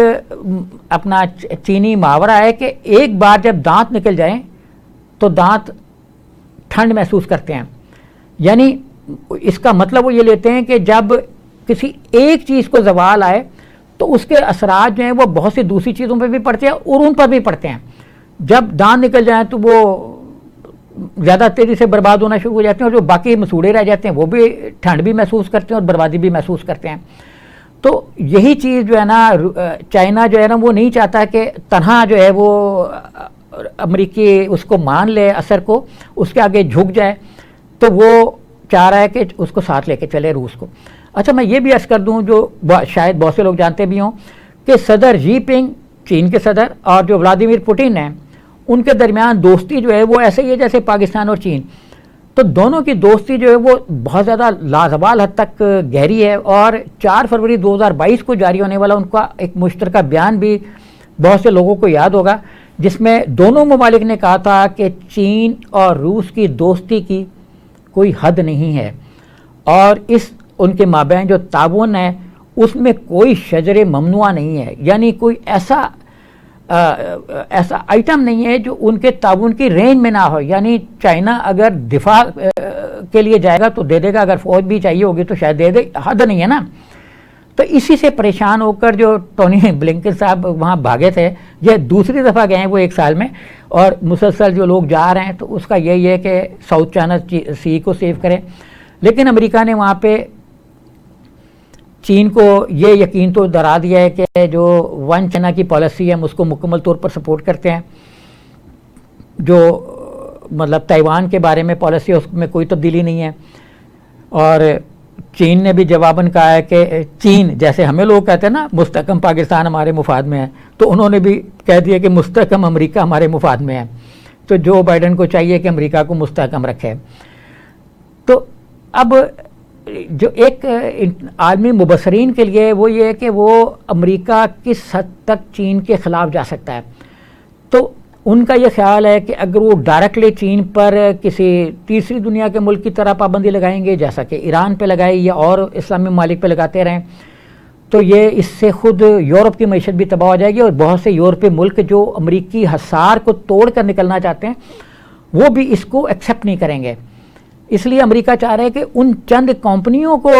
اپنا چینی محاورہ ہے کہ ایک بار جب دانت نکل جائیں تو دانت ٹھنڈ محسوس کرتے ہیں. یعنی اس کا مطلب وہ یہ لیتے ہیں کہ جب کسی ایک چیز کو زوال آئے تو اس کے اثرات جو ہیں وہ بہت سی دوسری چیزوں پہ بھی پڑتے ہیں اور ان پر بھی پڑتے ہیں. جب دانت نکل جائیں تو وہ زیادہ تیزی سے برباد ہونا شروع ہو جاتے ہیں، اور جو باقی مسوڑے رہ جاتے ہیں وہ بھی ٹھنڈ بھی محسوس کرتے ہیں اور بربادی بھی محسوس کرتے ہیں. تو یہی چیز جو ہے نا چائنا جو ہے نا وہ نہیں چاہتا کہ تنہا جو ہے وہ امریکی اس کو مان لے، اثر کو اس کے آگے جھک جائے، تو وہ چاہ رہا ہے کہ اس کو ساتھ لے کے چلے روس کو۔ اچھا میں یہ بھی عرض کر دوں جو شاید بہت سے لوگ جانتے بھی ہوں کہ صدر جی پنگ چین کے صدر اور جو ولادیمیر پوٹن ہیں ان کے درمیان دوستی جو ہے وہ ایسے ہی ہے جیسے پاکستان اور چین، تو دونوں کی دوستی جو ہے وہ بہت زیادہ لازوال حد تک گہری ہے، اور 4 فروری 2022 کو جاری ہونے والا ان کا ایک مشترکہ بیان بھی بہت سے لوگوں کو یاد ہوگا، جس میں دونوں ممالک نے کہا تھا کہ چین اور روس کی دوستی کی کوئی حد نہیں ہے، اور اس ان کے مابین جو تعاون ہے اس میں کوئی شجر ممنوع نہیں ہے، یعنی کوئی ایسا آئٹم نہیں ہے جو ان کے تعاون کی رینج میں نہ ہو، یعنی چائنا اگر دفاع کے لیے جائے گا تو دے دے گا، اگر فوج بھی چاہیے ہوگی تو شاید دے دے، حد نہیں ہے نا۔ تو اسی سے پریشان ہو کر جو ٹونی بلنکن صاحب وہاں بھاگے تھے، یہ دوسری دفعہ گئے ہیں وہ 1 سال میں، اور مسلسل جو لوگ جا رہے ہیں تو اس کا یہی ہے کہ ساؤتھ چائنا سی کو سیو کریں، لیکن امریکہ نے وہاں پہ چین کو یہ یقین تو دلا دیا ہے کہ جو ون چائنا کی پالیسی ہے ہم اس کو مکمل طور پر سپورٹ کرتے ہیں، جو مطلب تائیوان کے بارے میں پالیسی ہے اس میں کوئی تبدیلی نہیں ہے، اور چین نے بھی جواباً کہا ہے کہ چین جیسے ہمیں لوگ کہتے ہیں نا مستحکم پاکستان ہمارے مفاد میں ہے، تو انہوں نے بھی کہہ دیا کہ مستحکم امریکہ ہمارے مفاد میں ہے، تو جو بائیڈن کو چاہیے کہ امریکہ کو مستحکم رکھے۔ تو اب جو ایک عالمی مبصرین کے لیے وہ یہ ہے کہ وہ امریکہ کس حد تک چین کے خلاف جا سکتا ہے، تو ان کا یہ خیال ہے کہ اگر وہ ڈائریکٹلی چین پر کسی تیسری دنیا کے ملک کی طرح پابندی لگائیں گے جیسا کہ ایران پہ لگائی یا اور اسلامی ممالک پہ لگاتے رہیں، تو یہ اس سے خود یورپ کی معیشت بھی تباہ ہو جائے گی، اور بہت سے یورپی ملک جو امریکی حصار کو توڑ کر نکلنا چاہتے ہیں وہ بھی اس کو ایکسیپٹ نہیں کریں گے۔ اس لیے امریکہ چاہ رہا ہے کہ ان چند کمپنیوں کو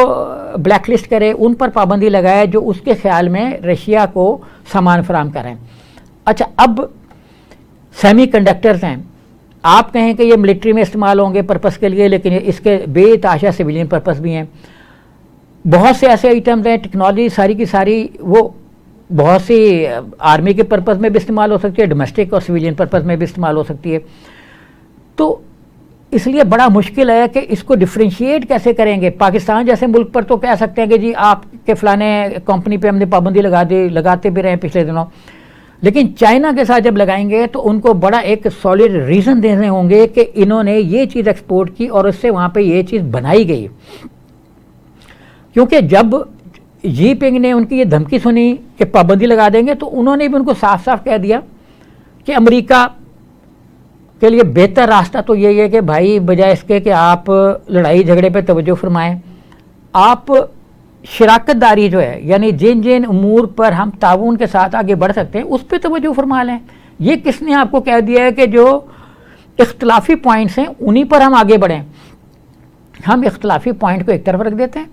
بلیک لسٹ کرے، ان پر پابندی لگائے جو اس کے خیال میں رشیا کو سامان فراہم کریں۔ اچھا اب سیمی کنڈکٹرز ہیں، آپ کہیں کہ یہ ملٹری میں استعمال ہوں گے پرپس کے لیے، لیکن اس کے بے تحاشا سویلین پرپس بھی ہیں، بہت سے ایسے آئٹمز ہیں، ٹیکنالوجی ساری کی ساری وہ بہت سی آرمی کے پرپس میں بھی استعمال ہو سکتی ہے، ڈومیسٹک اور سویلین پرپس میں بھی استعمال ہو سکتی ہے، تو اس لیے بڑا مشکل ہے کہ اس کو ڈفرینشیٹ کیسے کریں گے۔ پاکستان جیسے ملک پر تو کہہ سکتے ہیں کہ جی آپ کے فلانے کمپنی پہ ہم نے پابندی لگا دی، لگاتے بھی رہے پچھلے دنوں، لیکن چائنا کے ساتھ جب لگائیں گے تو ان کو بڑا ایک سالڈ ریزن دینے ہوں گے کہ انہوں نے یہ چیز ایکسپورٹ کی اور اس سے وہاں پہ یہ چیز بنائی گئی، کیونکہ جب جی پنگ نے ان کی یہ دھمکی سنی کہ پابندی لگا دیں گے تو انہوں نے بھی ان کو صاف صاف کہہ دیا کہ امریکہ کے لیے بہتر راستہ تو یہی ہے کہ بھائی بجائے اس کے کہ آپ لڑائی جھگڑے پہ توجہ فرمائیں، آپ شراکت داری جو ہے یعنی جن جن امور پر ہم تعاون کے ساتھ آگے بڑھ سکتے ہیں اس پہ توجہ فرما لیں۔ یہ کس نے آپ کو کہہ دیا ہے کہ جو اختلافی پوائنٹس ہیں انہی پر ہم آگے بڑھیں؟ ہم اختلافی پوائنٹ کو ایک طرف رکھ دیتے ہیں۔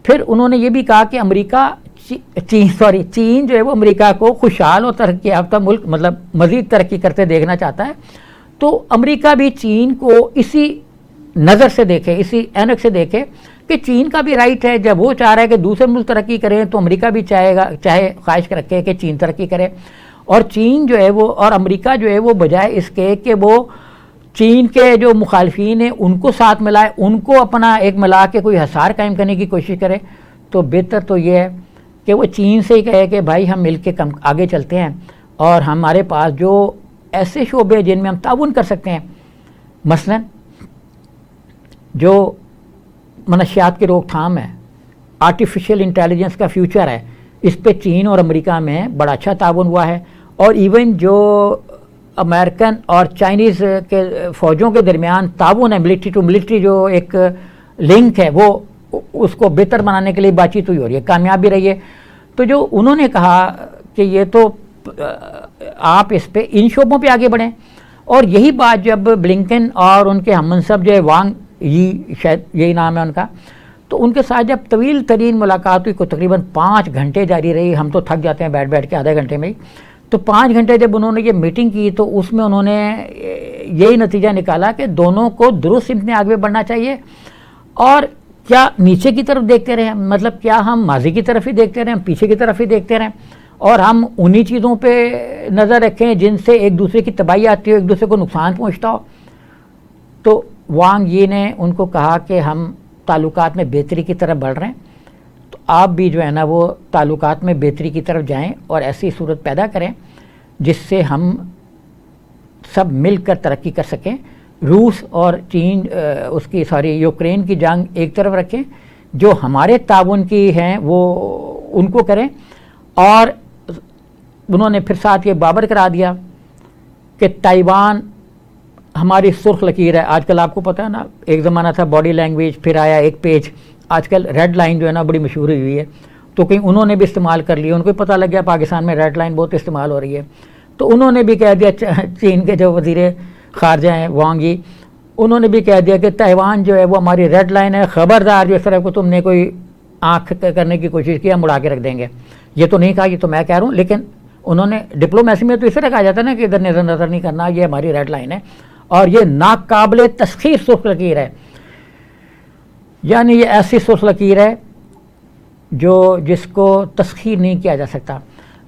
پھر انہوں نے یہ بھی کہا کہ امریکہ چین جو ہے وہ امریکہ کو خوشحال اور ترقی یافتہ ملک مطلب مزید ترقی کرتے دیکھنا چاہتا ہے، تو امریکہ بھی چین کو اسی نظر سے دیکھے، اسی اینک سے دیکھے کہ چین کا بھی رائٹ ہے، جب وہ چاہ رہا ہے کہ دوسرے ملک ترقی کریں تو امریکہ بھی چاہے خواہش رکھے کہ چین ترقی کرے، اور چین جو ہے وہ اور امریکہ جو ہے وہ بجائے اس کے کہ وہ چین کے جو مخالفین ہیں ان کو ساتھ ملائے، ان کو اپنا ایک ملا کے کوئی حصار قائم کرنے کی کوشش کرے، تو بہتر تو یہ ہے کہ وہ چین سے ہی کہے کہ بھائی ہم مل کے آگے چلتے ہیں، اور ہمارے پاس جو ایسے شعبے جن میں ہم تعاون کر سکتے ہیں، مثلا جو منشیات کی روک تھام ہے، آرٹیفیشل انٹیلیجنس کا فیوچر ہے، اس پہ چین اور امریکہ میں بڑا اچھا تعاون ہوا ہے، اور ایون جو امریکن اور چائنیز کے فوجوں کے درمیان تعاون ہے ملٹری ٹو ملٹری جو ایک لنک ہے، وہ اس کو بہتر بنانے کے لیے بات چیت ہوئی ہو رہی ہے، کامیاب بھی رہی ہے۔ تو جو انہوں نے کہا کہ یہ تو آپ اس پہ ان شعبوں پہ آگے بڑھیں، اور یہی بات جب بلنکن اور ان کے ہم منصب جو ہے وانگ یی شاید یہی نام ہے ان کا، تو ان کے ساتھ جب طویل ترین ملاقات ہوئی کو تقریباً 5 گھنٹے جاری رہی، ہم تو تھک جاتے ہیں بیٹھ بیٹھ کے آدھے گھنٹے میں ہی، تو 5 گھنٹے جب انہوں نے یہ میٹنگ کی تو اس میں انہوں نے یہی نتیجہ نکالا کہ دونوں کو درست سمت میں آگے بڑھنا چاہیے، اور کیا نیچے کی طرف دیکھتے رہیں؟ مطلب کیا ہم ماضی کی طرف ہی دیکھتے رہیں، ہم پیچھے کی طرف ہی دیکھتے رہیں اور ہم انہی چیزوں پہ نظر رکھیں جن سے ایک دوسرے کی تباہی آتی ہو، ایک دوسرے کو نقصان پہنچتا ہو؟ تو وانگ یی نے ان کو کہا کہ ہم تعلقات میں بہتری کی طرف بڑھ رہے ہیں، تو آپ بھی جو ہے نا وہ تعلقات میں بہتری کی طرف جائیں اور ایسی صورت پیدا کریں جس سے ہم سب مل کر ترقی کر سکیں۔ روس اور چین یوکرین کی جنگ ایک طرف رکھیں، جو ہمارے تعاون کی ہیں وہ ان کو کریں، اور انہوں نے پھر ساتھ یہ بابر کرا دیا کہ تائیوان ہماری سرخ لکیر ہے۔ آج کل آپ کو پتہ ہے نا، ایک زمانہ تھا باڈی لینگویج، پھر آیا ایک پیج، آج کل ریڈ لائن جو ہے نا بڑی مشہور ہوئی ہے، تو کہیں انہوں نے بھی استعمال کر لی، ان کو پتہ لگ گیا پاکستان میں ریڈ لائن بہت استعمال ہو رہی ہے، تو انہوں نے بھی کہہ دیا، چین کے جو وزیر خارجہ ہیں وانگ یی، انہوں نے بھی کہہ دیا کہ تائیوان جو ہے وہ ہماری ریڈ لائن ہے، خبردار جو اس طرح کو تم نے کوئی آنکھ کرنے کی کوشش کی ہم اڑا کے رکھ دیں گے۔ یہ تو نہیں کہا، یہ تو میں کہہ رہا ہوں، لیکن انہوں نے ڈپلومیسی میں تو اس طرح کہا جاتا ہے نا کہ ادھر نظر نہیں کرنا، یہ ہماری ریڈ لائن ہے اور یہ ناقابل تسخیر سرخ لکیر ہے، یعنی یہ ایسی سرخ لکیر ہے جس کو تسخیر نہیں کیا جا سکتا۔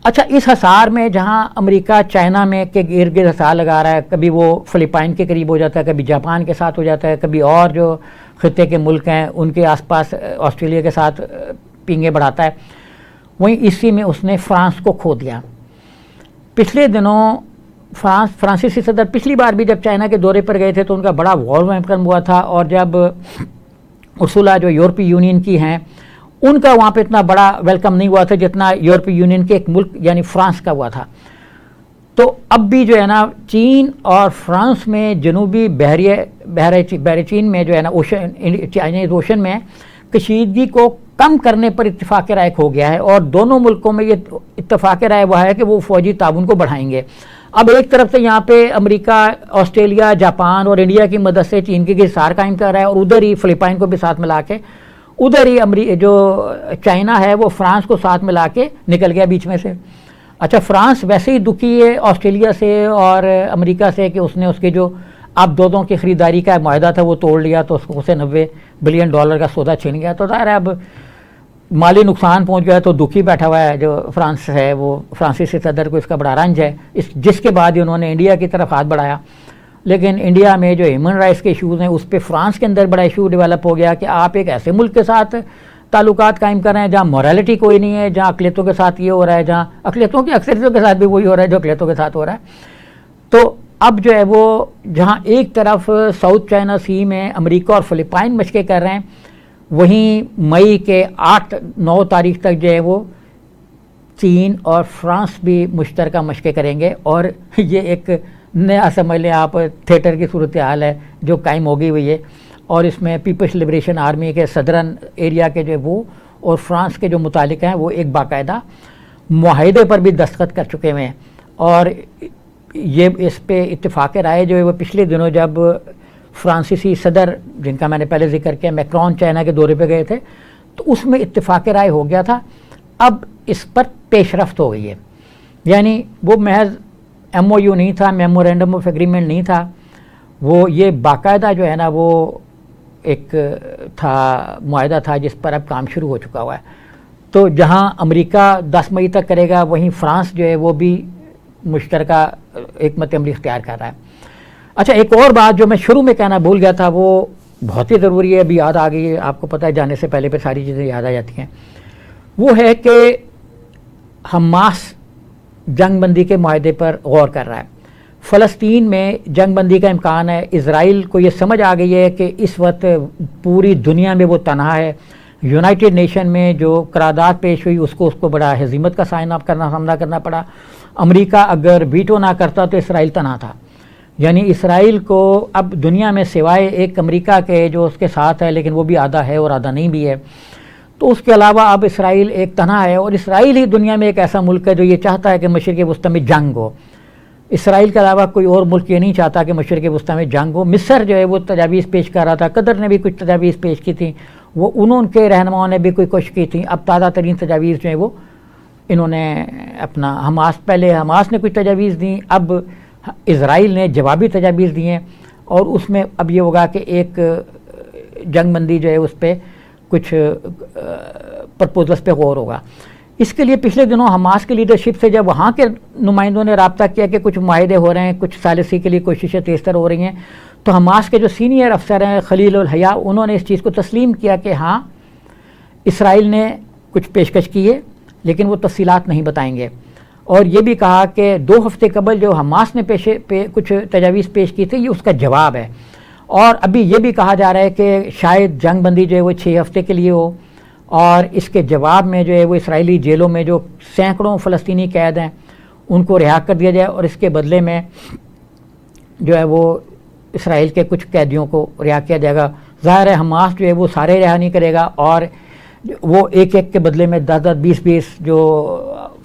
اچھا، اس حصار میں جہاں امریکہ چائنا میں کے ارد گرد حصار لگا رہا ہے، کبھی وہ فلپائن کے قریب ہو جاتا ہے، کبھی جاپان کے ساتھ ہو جاتا ہے، کبھی اور جو خطے کے ملک ہیں ان کے آس پاس آسٹریلیا کے ساتھ پینگے بڑھاتا ہے، وہیں اسی میں اس نے فرانس کو کھو دیا۔ پچھلے دنوں فرانسیسی صدر پچھلی بار بھی جب چائنا کے دورے پر گئے تھے تو ان کا بڑا وار ویلکم ہوا تھا، اور جب ارسولا جو یورپی یونین کی ہیں ان کا وہاں پہ اتنا بڑا ویلکم نہیں ہوا تھا جتنا یورپی یونین کے ایک ملک یعنی فرانس کا ہوا تھا۔ تو اب بھی جو ہے نا چین اور فرانس میں جنوبی بحر چین میں جو ہے نا چائنیز اوشن میں کشیدگی کو کم کرنے پر اتفاق رائے ہو گیا ہے، اور دونوں ملکوں میں یہ اتفاق رائے ہوا ہے کہ وہ فوجی تعاون کو بڑھائیں گے۔ اب ایک طرف سے یہاں پہ امریکہ، آسٹریلیا، جاپان اور انڈیا کی مدد سے چین کی حصار قائم کر رہا ہے، اور ادھر ہی فلپائن کو بھی ساتھ ملا کے، ادھر ہی جو چائنا ہے وہ فرانس کو ساتھ ملا کے نکل گیا بیچ میں سے۔ اچھا، فرانس ویسے ہی دکھی ہے آسٹریلیا سے اور امریکہ سے کہ اس نے اس کے جو اب دونوں کی خریداری کا معاہدہ تھا وہ توڑ لیا، تو اس کو اسے $90 بلین کا سودا چھین گیا، تو ظاہر ہے اب مالی نقصان پہنچ گیا، تو دکھی بیٹھا ہوا ہے جو فرانس ہے، وہ فرانسیسی صدر کو اس کا بڑا رنج ہے، جس کے بعد ہی انہوں نے انڈیا کی طرف ہاتھ بڑھایا۔ لیکن انڈیا میں جو ہیومن رائٹس کے ایشوز ہیں اس پہ فرانس کے اندر بڑا ایشو ڈیولپ ہو گیا کہ آپ ایک ایسے ملک کے ساتھ تعلقات قائم کر رہے ہیں جہاں مورالٹی کوئی نہیں ہے، جہاں اقلیتوں کے ساتھ یہ ہو رہا ہے، جہاں اقلیتوں کی اکثریتوں کے ساتھ بھی وہی ہو رہا ہے جو اقلیتوں کے ساتھ ہو رہا ہے۔ تو اب جو ہے وہ جہاں ایک طرف ساؤتھ چائنا سی میں امریکہ اور فلپائن مشقیں کر رہے ہیں، وہیں مئی کے 8-9 تاریخ تک جو ہے وہ چین اور فرانس بھی مشترکہ مشقیں کریں گے، اور یہ ایک نیا سمجھ لیں آپ تھیٹر کی صورتحال ہے جو قائم ہوگی ہوئی ہے، اور اس میں پیپلز لبریشن آرمی کے صدرن ایریا کے جو وہ اور فرانس کے جو متعلق ہیں وہ ایک باقاعدہ معاہدے پر بھی دستخط کر چکے ہوئے ہیں، اور یہ اس پہ اتفاق رائے جو ہے وہ پچھلے دنوں جب فرانسیسی صدر جن کا میں نے پہلے ذکر کیا میکرون چائنا کے دورے پہ گئے تھے تو اس میں اتفاق رائے ہو گیا تھا۔ اب اس پر پیش رفت ہو گئی ہے، یعنی وہ محض ایم او یو نہیں تھا، میمورینڈم آف ایگریمنٹ نہیں تھا، وہ یہ باقاعدہ جو ہے نا وہ ایک تھا معاہدہ تھا جس پر اب کام شروع ہو چکا ہوا ہے۔ تو جہاں امریکہ 10 مئی تک کرے گا، وہیں فرانس جو ہے وہ بھی مشترکہ حکمت عملی اختیار کر رہا ہے۔ اچھا، ایک اور بات جو میں شروع میں کہنا بھول گیا تھا وہ بہت ہی ضروری ہے، ابھی یاد آ گئی ہے، آپ کو پتہ ہے جانے سے پہلے پہ ساری چیزیں یاد آ جاتی ہیں، وہ ہے کہ حماس جنگ بندی کے معاہدے پر غور کر رہا ہے۔ فلسطین میں جنگ بندی کا امکان ہے، اسرائیل کو یہ سمجھ آ گئی ہے کہ اس وقت پوری دنیا میں وہ تنہا ہے، یونائٹڈ نیشن میں جو قرارداد پیش ہوئی اس کو بڑا ہزیمت کا سامنا کرنا پڑا۔ امریکہ اگر ویٹو نہ کرتا تو اسرائیل تنہا تھا، یعنی اسرائیل کو اب دنیا میں سوائے ایک امریکہ کے جو اس کے ساتھ ہے لیکن وہ بھی آدھا ہے اور آدھا نہیں بھی ہے، تو اس کے علاوہ اب اسرائیل ایک تنہا ہے، اور اسرائیل ہی دنیا میں ایک ایسا ملک ہے جو یہ چاہتا ہے کہ مشرق وسطی میں جنگ ہو۔ اسرائیل کے علاوہ کوئی اور ملک یہ نہیں چاہتا کہ مشرق وسطی میں جنگ ہو۔ مصر جو ہے وہ تجاویز پیش کر رہا تھا، قطر نے بھی کچھ تجاویز پیش کی تھیں، وہ انہوں کے رہنماؤں نے بھی کوئی کوشش کی تھی۔ اب تازہ ترین تجاویز جو ہیں وہ انہوں نے اپنا پہلے حماس نے کچھ تجاویز دیں، اب اسرائیل نے جوابی تجاویز دی ہیں، اور اس میں اب یہ ہوگا کہ ایک جنگ بندی جو ہے اس پہ کچھ پرپوزلس پہ غور ہوگا. اس کے لیے پچھلے دنوں حماس کی لیڈرشپ سے جب وہاں کے نمائندوں نے رابطہ کیا کہ کچھ معاہدے ہو رہے ہیں, کچھ ثالثی کے لیے کوششیں تیزتر ہو رہی ہیں, تو حماس کے جو سینئر افسر ہیں خلیل الحیا, انہوں نے اس چیز کو تسلیم کیا کہ ہاں اسرائیل نے کچھ پیشکش کی ہے لیکن وہ تفصیلات نہیں بتائیں گے. اور یہ بھی کہا کہ 2 ہفتے قبل جو حماس نے کچھ تجاویز پیش کی تھی یہ اس کا جواب ہے. اور ابھی یہ بھی کہا جا رہا ہے کہ شاید جنگ بندی جو ہے وہ 6 ہفتے کے لیے ہو, اور اس کے جواب میں جو ہے وہ اسرائیلی جیلوں میں جو سینکڑوں فلسطینی قید ہیں ان کو رہا کر دیا جائے, اور اس کے بدلے میں جو ہے وہ اسرائیل کے کچھ قیدیوں کو رہا کیا جائے گا. ظاہر ہے حماس جو ہے وہ سارے رہا نہیں کرے گا, اور وہ ایک ایک کے بدلے میں 10-10 20-20 جو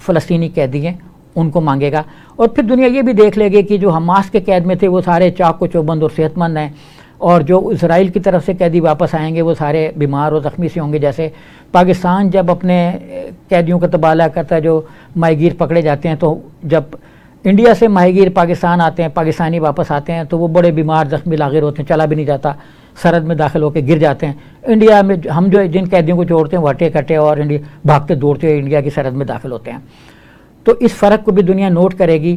فلسطینی قیدی ہیں ان کو مانگے گا. اور پھر دنیا یہ بھی دیکھ لے گی کہ جو حماس کے قید میں تھے وہ سارے چاق و چوبند اور صحت مند ہیں, اور جو اسرائیل کی طرف سے قیدی واپس آئیں گے وہ سارے بیمار اور زخمی سے ہوں گے. جیسے پاکستان جب اپنے قیدیوں کا تبادلہ کرتا ہے, جو ماہی گیر پکڑے جاتے ہیں, تو جب انڈیا سے ماہی گیر پاکستان آتے ہیں, پاکستانی واپس آتے ہیں تو وہ بڑے بیمار زخمی لاغر ہوتے ہیں, چلا بھی نہیں جاتا, سرحد میں داخل ہو کے گر جاتے ہیں. انڈیا میں ہم جو جن قیدیوں کو چھوڑتے ہیں وہ ہٹے کٹے اور بھاگتے دوڑتے ہوئے انڈیا کی سرحد میں داخل ہوتے ہیں. تو اس فرق کو بھی دنیا نوٹ کرے گی.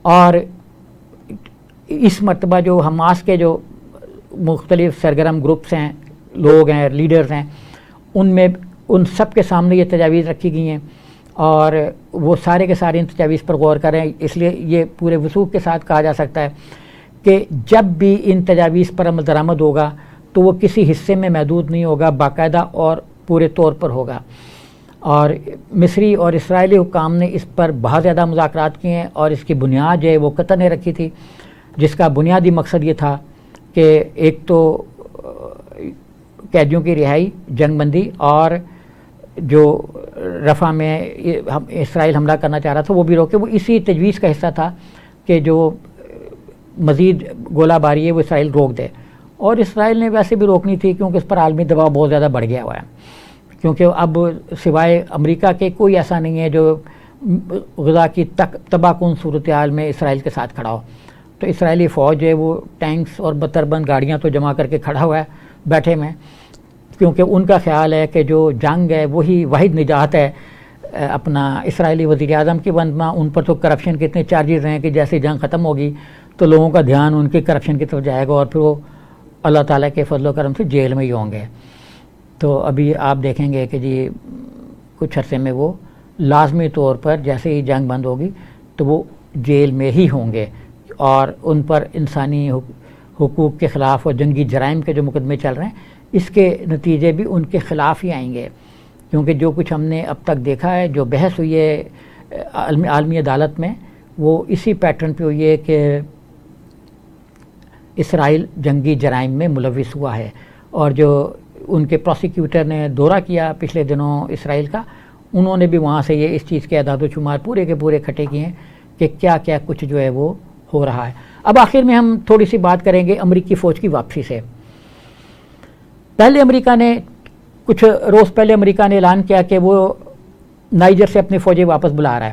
اور اس مرتبہ جو حماس کے جو مختلف سرگرم گروپس ہیں, لوگ ہیں, لیڈرز ہیں, ان سب کے سامنے یہ تجاویز رکھی گئی ہیں, اور وہ سارے کے سارے ان تجاویز پر غور کریں. اس لیے یہ پورے وثوق کے ساتھ کہا جا سکتا ہے کہ جب بھی ان تجاویز پر عمل درآمد ہوگا تو وہ کسی حصے میں محدود نہیں ہوگا, باقاعدہ اور پورے طور پر ہوگا. اور مصری اور اسرائیلی حکام نے اس پر بہت زیادہ مذاکرات کیے ہیں, اور اس کی بنیاد جو ہے وہ قطر نے رکھی تھی, جس کا بنیادی مقصد یہ تھا کہ ایک تو قیدیوں کی رہائی, جنگ بندی, اور جو رفح میں اسرائیل حملہ کرنا چاہ رہا تھا وہ بھی روکے. وہ اسی تجویز کا حصہ تھا کہ جو مزید گولہ باری ہے وہ اسرائیل روک دے. اور اسرائیل نے ویسے بھی روکنی تھی کیونکہ اس پر عالمی دباؤ بہت زیادہ بڑھ گیا ہوا ہے, کیونکہ اب سوائے امریکہ کے کوئی ایسا نہیں ہے جو غزہ کی تباہ کن صورتحال میں اسرائیل کے ساتھ کھڑا ہو. تو اسرائیلی فوج ہے وہ ٹینکس اور بتربند گاڑیاں تو جمع کر کے کھڑا ہوا ہے بیٹھے میں, کیونکہ ان کا خیال ہے کہ جو جنگ ہے وہی واحد نجات ہے. اپنا اسرائیلی وزیر اعظم کی بندما, ان پر تو کرپشن کے اتنے چارجز ہیں کہ جیسے جنگ ختم ہوگی تو لوگوں کا دھیان ان کے کرپشن کی طرف جائے گا, اور پھر وہ اللہ تعالیٰ کے فضل و کرم سے جیل میں ہی ہوں گے. تو ابھی آپ دیکھیں گے کہ جی کچھ عرصے میں وہ لازمی طور پر جیسے ہی جنگ بند ہوگی تو وہ جیل میں ہی ہوں گے, اور ان پر انسانی حقوق کے خلاف اور جنگی جرائم کے جو مقدمے چل رہے ہیں اس کے نتیجے بھی ان کے خلاف ہی آئیں گے. کیونکہ جو کچھ ہم نے اب تک دیکھا ہے, جو بحث ہوئی ہے عالمی عدالت میں, وہ اسی پیٹرن پہ ہوئی ہے کہ اسرائیل جنگی جرائم میں ملوث ہوا ہے. اور جو ان کے پروسیکیوٹر نے دورہ کیا پچھلے دنوں اسرائیل کا, انہوں نے بھی وہاں سے یہ اس چیز کے اعداد و شمار پورے کے پورے کھٹے کیے ہیں کہ کیا کیا کچھ جو ہے وہ ہو رہا ہے. اب آخر میں ہم تھوڑی سی بات کریں گے امریکی فوج کی واپسی سے. پہلے امریکہ نے کچھ روز پہلے امریکہ نے اعلان کیا کہ وہ نائجر سے اپنی فوجیں واپس بلا رہا ہے.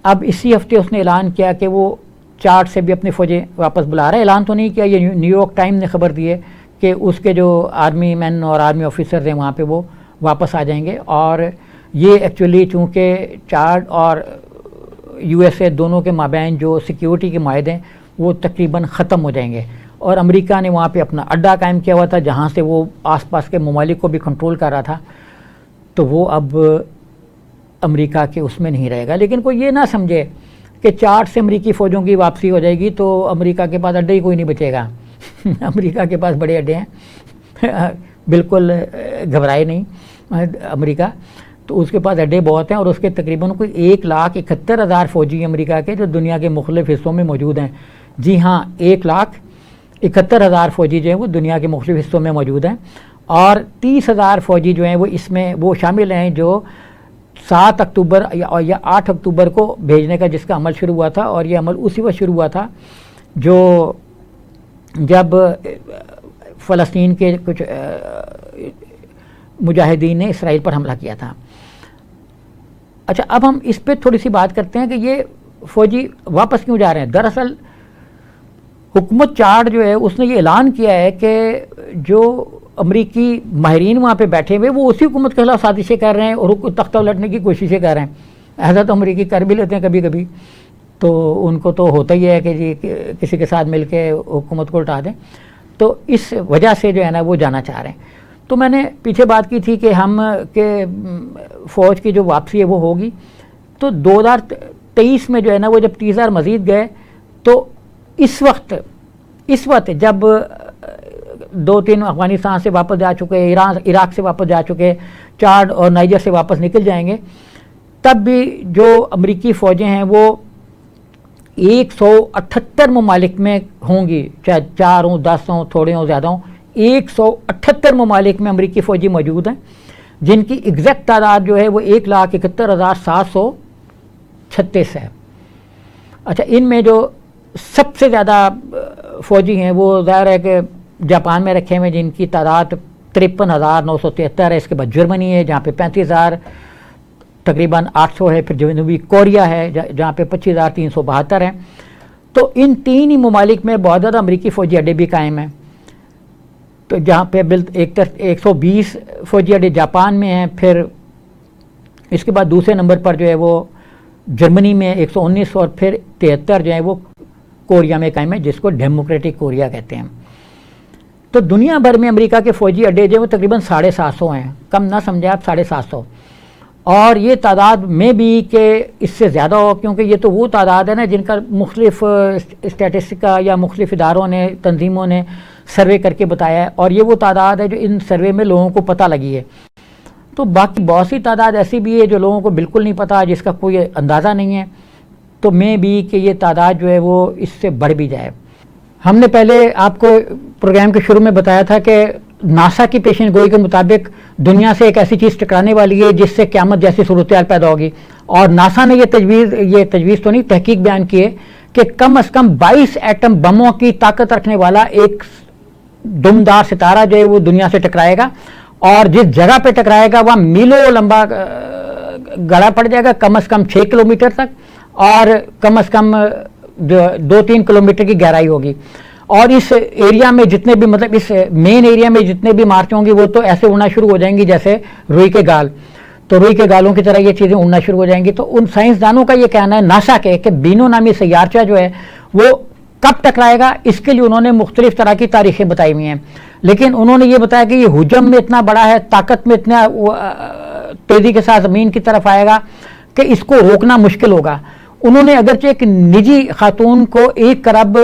اب اسی ہفتے اس نے اعلان کیا کہ وہ چاڈ سے بھی اپنی فوجیں واپس بلا رہا ہے. اعلان تو نہیں کیا, یہ نیو یارک ٹائم نے خبر دی ہے کہ اس کے جو آرمی مین اور آرمی آفیسرز ہیں وہاں پہ وہ واپس آ جائیں گے. اور یہ ایکچولی چونکہ چاڈ اور یو ایس اے دونوں کے مابین جو سیکیورٹی کے معاہدے ہیں وہ تقریباً ختم ہو جائیں گے, اور امریکہ نے وہاں پہ اپنا اڈا قائم کیا ہوا تھا جہاں سے وہ آس پاس کے ممالک کو بھی کنٹرول کر رہا تھا. تو وہ اب امریکہ کے اس میں نہیں رہے گا. لیکن کوئی یہ نہ سمجھے کہ چاڈ سے امریکی فوجوں کی واپسی ہو جائے گی تو امریکہ کے پاس اڈے ہی کوئی نہیں بچے گا. امریکہ کے پاس بڑے اڈے ہیں, بالکل گھبرائے نہیں امریکہ, تو اس کے پاس اڈے بہت ہیں, اور اس کے تقریباً کوئی 1,71,000 فوجی امریکہ کے جو دنیا کے مختلف حصوں میں موجود ہیں. جی ہاں, 1,71,000 فوجی جو ہیں وہ دنیا کے مختلف حصوں میں موجود ہیں, اور 30,000 فوجی جو ہیں وہ اس میں وہ شامل ہیں جو 7 اکتوبر یا 8 اکتوبر کو بھیجنے کا جس کا عمل شروع ہوا تھا. اور یہ عمل اسی وقت شروع ہوا تھا جب فلسطین کے کچھ مجاہدین نے اسرائیل پر حملہ کیا تھا. اچھا, اب ہم اس پہ تھوڑی سی بات کرتے ہیں کہ یہ فوجی واپس کیوں جا رہے ہیں. دراصل حکومت چاڈ جو ہے اس نے یہ اعلان کیا ہے کہ جو امریکی ماہرین وہاں پہ بیٹھے ہوئے وہ اسی حکومت کے خلاف سازشیں کر رہے ہیں اور تختہ الٹنے کی کوششیں کر رہے ہیں. ایسا تو امریکی کر بھی لیتے ہیں کبھی کبھی, تو ان کو تو ہوتا ہی ہے کہ جی کسی کے ساتھ مل کے حکومت کو الٹا دیں. تو اس وجہ سے جو ہے نا وہ جانا چاہ رہے ہیں. تو میں نے پیچھے بات کی تھی کہ ہم کہ فوج کی جو واپسی ہے وہ ہوگی. تو 2023 میں جو ہے نا وہ جب 30,000 مزید گئے تو اس وقت جب 2-3 افغانستان سے واپس جا چکے, عراق سے واپس جا چکے, چاڈ اور نائجر سے واپس نکل جائیں گے, تب بھی جو امریکی فوجیں ہیں وہ 178 ممالک میں ہوں گی, چاہے 4 ہوں 10 ہوں تھوڑے ہوں زیادہ ہوں. 178 ممالک میں امریکی فوجی موجود ہیں جن کی ایگزیکٹ تعداد جو ہے وہ 1,71,736 ہے. اچھا, ان میں جو سب سے زیادہ فوجی ہیں وہ ظاہر ہے کہ جاپان میں رکھے ہوئے جن کی تعداد 53,973 ہے. اس کے بعد جرمنی ہے جہاں پہ 35,000 تقریباً 800 ہے. پھر جنوبی کوریا ہے جہاں پہ 25,372 ہیں. تو ان 3 ہی ممالک میں بہت زیادہ امریکی فوجی اڈے بھی قائم ہیں. تو جہاں پہ 120 فوجی اڈے جاپان میں ہیں. پھر اس کے بعد دوسرے نمبر پر جو ہے وہ جرمنی میں 119 اور پھر 73 جو ہیں وہ کوریا میں قائم ہیں جس کو ڈیموکریٹک کوریا کہتے ہیں. تو دنیا بھر میں امریکہ کے فوجی اڈے جو ہیں وہ تقریباً 750 ہیں. کم نہ سمجھے آپ, 750. اور یہ تعداد میں بھی کہ اس سے زیادہ ہو, کیونکہ یہ تو وہ تعداد ہے نا جن کا مختلف اسٹیٹسٹکا یا مختلف اداروں نے تنظیموں نے سروے کر کے بتایا ہے, اور یہ وہ تعداد ہے جو ان سروے میں لوگوں کو پتہ لگی ہے. تو باقی بہت سی تعداد ایسی بھی ہے جو لوگوں کو بالکل نہیں پتہ, جس کا کوئی اندازہ نہیں ہے. تو میں بھی کہ یہ تعداد جو ہے وہ اس سے بڑھ بھی جائے. ہم نے پہلے آپ کو پروگرام کے شروع میں بتایا تھا کہ ناسا کی پیشن گوئی کے مطابق دنیا سے ایک ایسی چیز ٹکرانے والی ہے جس سے قیامت جیسی صورتحال پیدا ہوگی. اور ناسا نے یہ تجویز تو نہیں, تحقیق بیان کی ہے کہ کم از کم 22 ایٹم بموں کی طاقت رکھنے والا ایک دمدار ستارہ جو ہے وہ دنیا سے ٹکرائے گا, اور جس جگہ پہ ٹکرائے گا وہاں میلوں لمبا گڑھا پڑ جائے گا, کم از کم 6 کلومیٹر تک, اور کم از کم 2-3 کلومیٹر کی گہرائی ہوگی. اور اس ایریا میں جتنے بھی مطلب اس مین ایریا میں جتنے بھی عمارتیں ہوں گی وہ تو ایسے اڑنا شروع ہو جائیں گی جیسے روئی کے گال. تو روئی کے گالوں کی طرح یہ چیزیں اڑنا شروع ہو جائیں گی. تو ان سائنسدانوں کا یہ کہنا ہے ناسا کے کہ بینو نامی سیارچہ جو ہے وہ کب ٹکرائے گا, اس کے لیے انہوں نے مختلف طرح کی تاریخیں بتائی ہوئی ہیں. لیکن انہوں نے یہ بتایا کہ یہ حجم میں اتنا بڑا ہے, طاقت میں اتنا تیزی کے ساتھ زمین کی طرف آئے گا کہ اس کو روکنا مشکل ہوگا. انہوں نے اگرچہ ایک نجی خاتون کو 1 ارب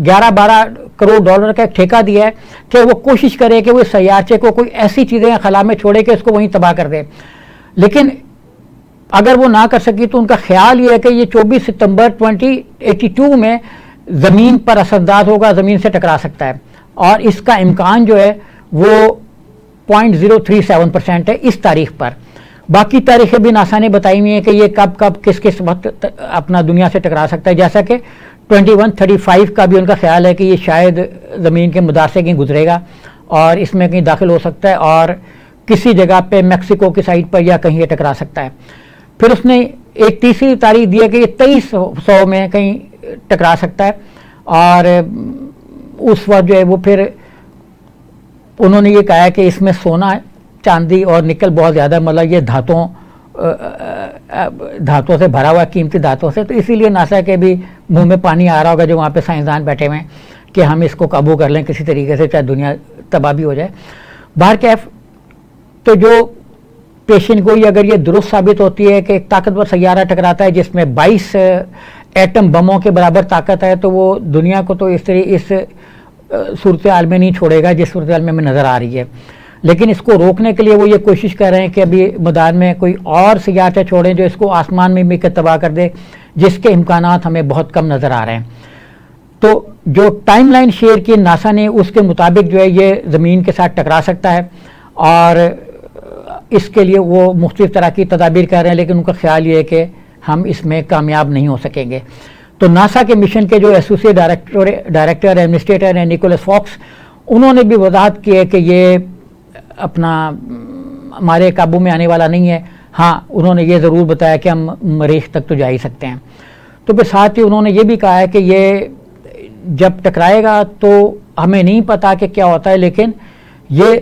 11-12 کروڑ ڈالر کا ایک ٹھیکہ دیا ہے کہ وہ کوشش کرے کہ وہ سیارچے کو کوئی ایسی چیزیں خلا میں چھوڑے کہ اس کو وہیں تباہ کر دے. لیکن اگر وہ نہ کر سکی تو ان کا خیال یہ ہے کہ یہ 24 ستمبر 2082 میں زمین پر اثرانداز ہوگا, زمین سے ٹکرا سکتا ہے, اور اس کا امکان جو ہے وہ 0.037% ہے اس تاریخ پر. باقی تاریخیں بھی ناسا نے بتائی ہوئی ہیں کہ یہ کب کس وقت اپنا دنیا سے ٹکرا سکتا ہے, جیسا کہ 2135 کا بھی ان کا خیال ہے کہ یہ شاید زمین کے مدار سے کہیں گزرے گا اور اس میں کہیں داخل ہو سکتا ہے اور کسی جگہ پہ میکسیکو کی سائڈ پر یا کہیں یہ ٹکرا سکتا ہے. پھر اس نے ایک تیسری تاریخ دی ہے کہ یہ 2300 میں کہیں ٹکرا سکتا ہے, اور اس وقت جو ہے وہ پھر انہوں نے یہ کہا ہے کہ اس میں سونا چاندی اور نکل بہت زیادہ, مطلب یہ دھاتوں سے بھرا ہوا, قیمتی دھاتوں سے. تو اسی لیے ناسا کے بھی منہ میں پانی آ رہا ہوگا جو وہاں پہ سائنسدان بیٹھے ہوئے ہیں کہ ہم اس کو قابو کر لیں کسی طریقے سے, چاہے دنیا تباہ بھی ہو جائے. بہرکیف تو جو پیشن گوئی اگر یہ درست ثابت ہوتی ہے کہ ایک طاقتور سیارہ ٹکراتا ہے جس میں 22 ایٹم بموں کے برابر طاقت ہے, تو وہ دنیا کو تو اس صورتحال میں نہیں چھوڑے گا جس صورتحال میں ہمیں نظر آ رہی ہے. لیکن اس کو روکنے کے لیے وہ یہ کوشش کر رہے ہیں کہ ابھی میدان میں کوئی اور سیارچہ چھوڑیں جو اس کو آسمان میں بھی تباہ کر دے, جس کے امکانات ہمیں بہت کم نظر آ رہے ہیں. تو جو ٹائم لائن شیئر کی ناسا نے اس کے مطابق جو ہے یہ زمین کے ساتھ ٹکرا سکتا ہے, اور اس کے لیے وہ مختلف طرح کی تدابیر کر رہے ہیں, لیکن ان کا خیال یہ ہے کہ ہم اس میں کامیاب نہیں ہو سکیں گے. تو ناسا کے مشن کے جو ایسوسیٹ ڈائریکٹر ایڈمنسٹریٹر ہیں نکولس فاکس, انہوں نے بھی وضاحت کی ہے کہ یہ اپنا ہمارے قابو میں آنے والا نہیں ہے. ہاں, انہوں نے یہ ضرور بتایا کہ ہم مریخ تک تو جا ہی سکتے ہیں. تو پھر ساتھ ہی انہوں نے یہ بھی کہا ہے کہ یہ جب ٹکرائے گا تو ہمیں نہیں پتا کہ کیا ہوتا ہے، لیکن یہ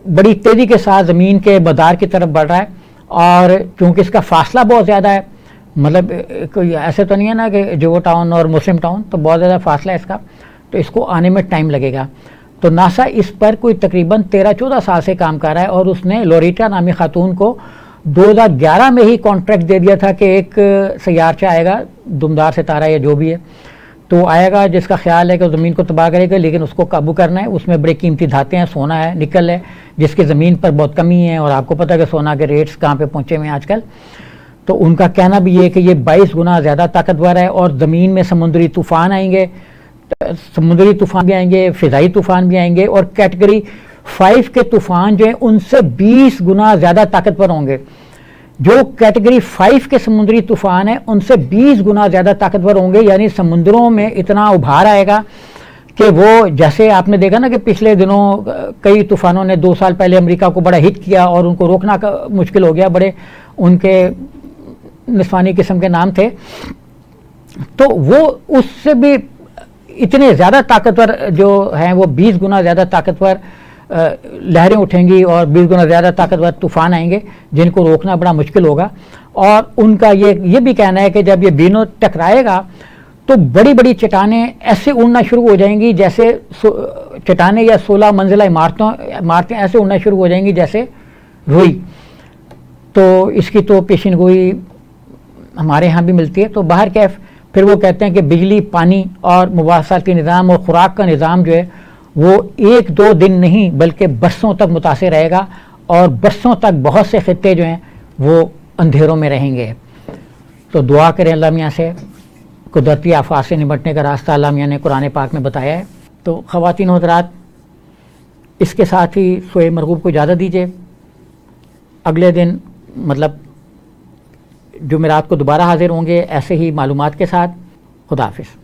بڑی تیزی کے ساتھ زمین کے مدار کی طرف بڑھ رہا ہے، اور چونکہ اس کا فاصلہ بہت زیادہ ہے، مطلب کوئی ایسے تو نہیں ہے نا کہ جو ٹاؤن اور مسلم ٹاؤن، تو بہت زیادہ فاصلہ ہے اس کا، تو اس کو آنے میں ٹائم لگے گا. تو ناسا اس پر کوئی تقریباً 13-14 سال سے کام کر رہا ہے، اور اس نے لوریٹا نامی خاتون کو 2011 میں ہی کانٹریکٹ دے دیا تھا کہ ایک سیارچہ آئے گا، دمدار ستارہ یا جو بھی ہے، تو آئے گا جس کا خیال ہے کہ زمین کو تباہ کرے گا، لیکن اس کو قابو کرنا ہے. اس میں بڑے قیمتی دھاتیں ہیں، سونا ہے، نکل ہے، جس کی زمین پر بہت کمی ہے، اور آپ کو پتہ ہے کہ سونا کے ریٹس کہاں پہ پہنچے ہوئے ہیں آج کل. تو ان کا کہنا بھی یہ کہ یہ 22 گنا زیادہ طاقتور ہے، اور زمین میں سمندری طوفان آئیں گے، سمندری طوفان بھی آئیں گے، فضائی طوفان بھی آئیں گے، اور کیٹیگری 5 کے طوفان جو ہیں ان سے 20 گنا زیادہ طاقتور ہوں گے. جو کیٹیگری 5 کے سمندری طوفان ہیں ان سے 20 گنا زیادہ طاقتور ہوں گے، یعنی سمندروں میں اتنا ابھار آئے گا کہ وہ، جیسے آپ نے دیکھا نا کہ پچھلے دنوں کئی طوفانوں نے 2 سال پہلے امریکہ کو بڑا ہٹ کیا اور ان کو روکنا مشکل ہو گیا، بڑے ان کے نسوانی قسم کے نام تھے. تو وہ اس سے بھی اتنے زیادہ طاقتور جو ہیں، وہ 20 گنا زیادہ طاقتور لہریں اٹھیں گی اور 20 گنا زیادہ طاقتور طوفان آئیں گے جن کو روکنا بڑا مشکل ہوگا. اور ان کا یہ بھی کہنا ہے کہ جب یہ بینوں ٹکرائے گا تو بڑی بڑی چٹانیں ایسے اڑنا شروع ہو جائیں گی جیسے چٹانیں یا 16 منزلہ عمارتیں ایسے اڑنا شروع ہو جائیں گی جیسے روئی. تو اس کی تو پیشین گوئی ہمارے ہاں بھی ملتی ہے. تو باہر کیف پھر وہ کہتے ہیں کہ بجلی، پانی اور مواصلاتی نظام اور خوراک کا نظام جو ہے وہ 1-2 دن نہیں بلکہ برسوں تک متاثر رہے گا، اور برسوں تک بہت سے خطے جو ہیں وہ اندھیروں میں رہیں گے. تو دعا کریں اللہ میاں سے، قدرتی آفات سے نمٹنے کا راستہ اللہ میاں نے قرآن پاک میں بتایا ہے. تو خواتین و حضرات، اس کے ساتھ ہی سوئے مرغوب کو اجازت دیجیے. اگلے دن مطلب جمعرات کو دوبارہ حاضر ہوں گے ایسے ہی معلومات کے ساتھ. خدا حافظ.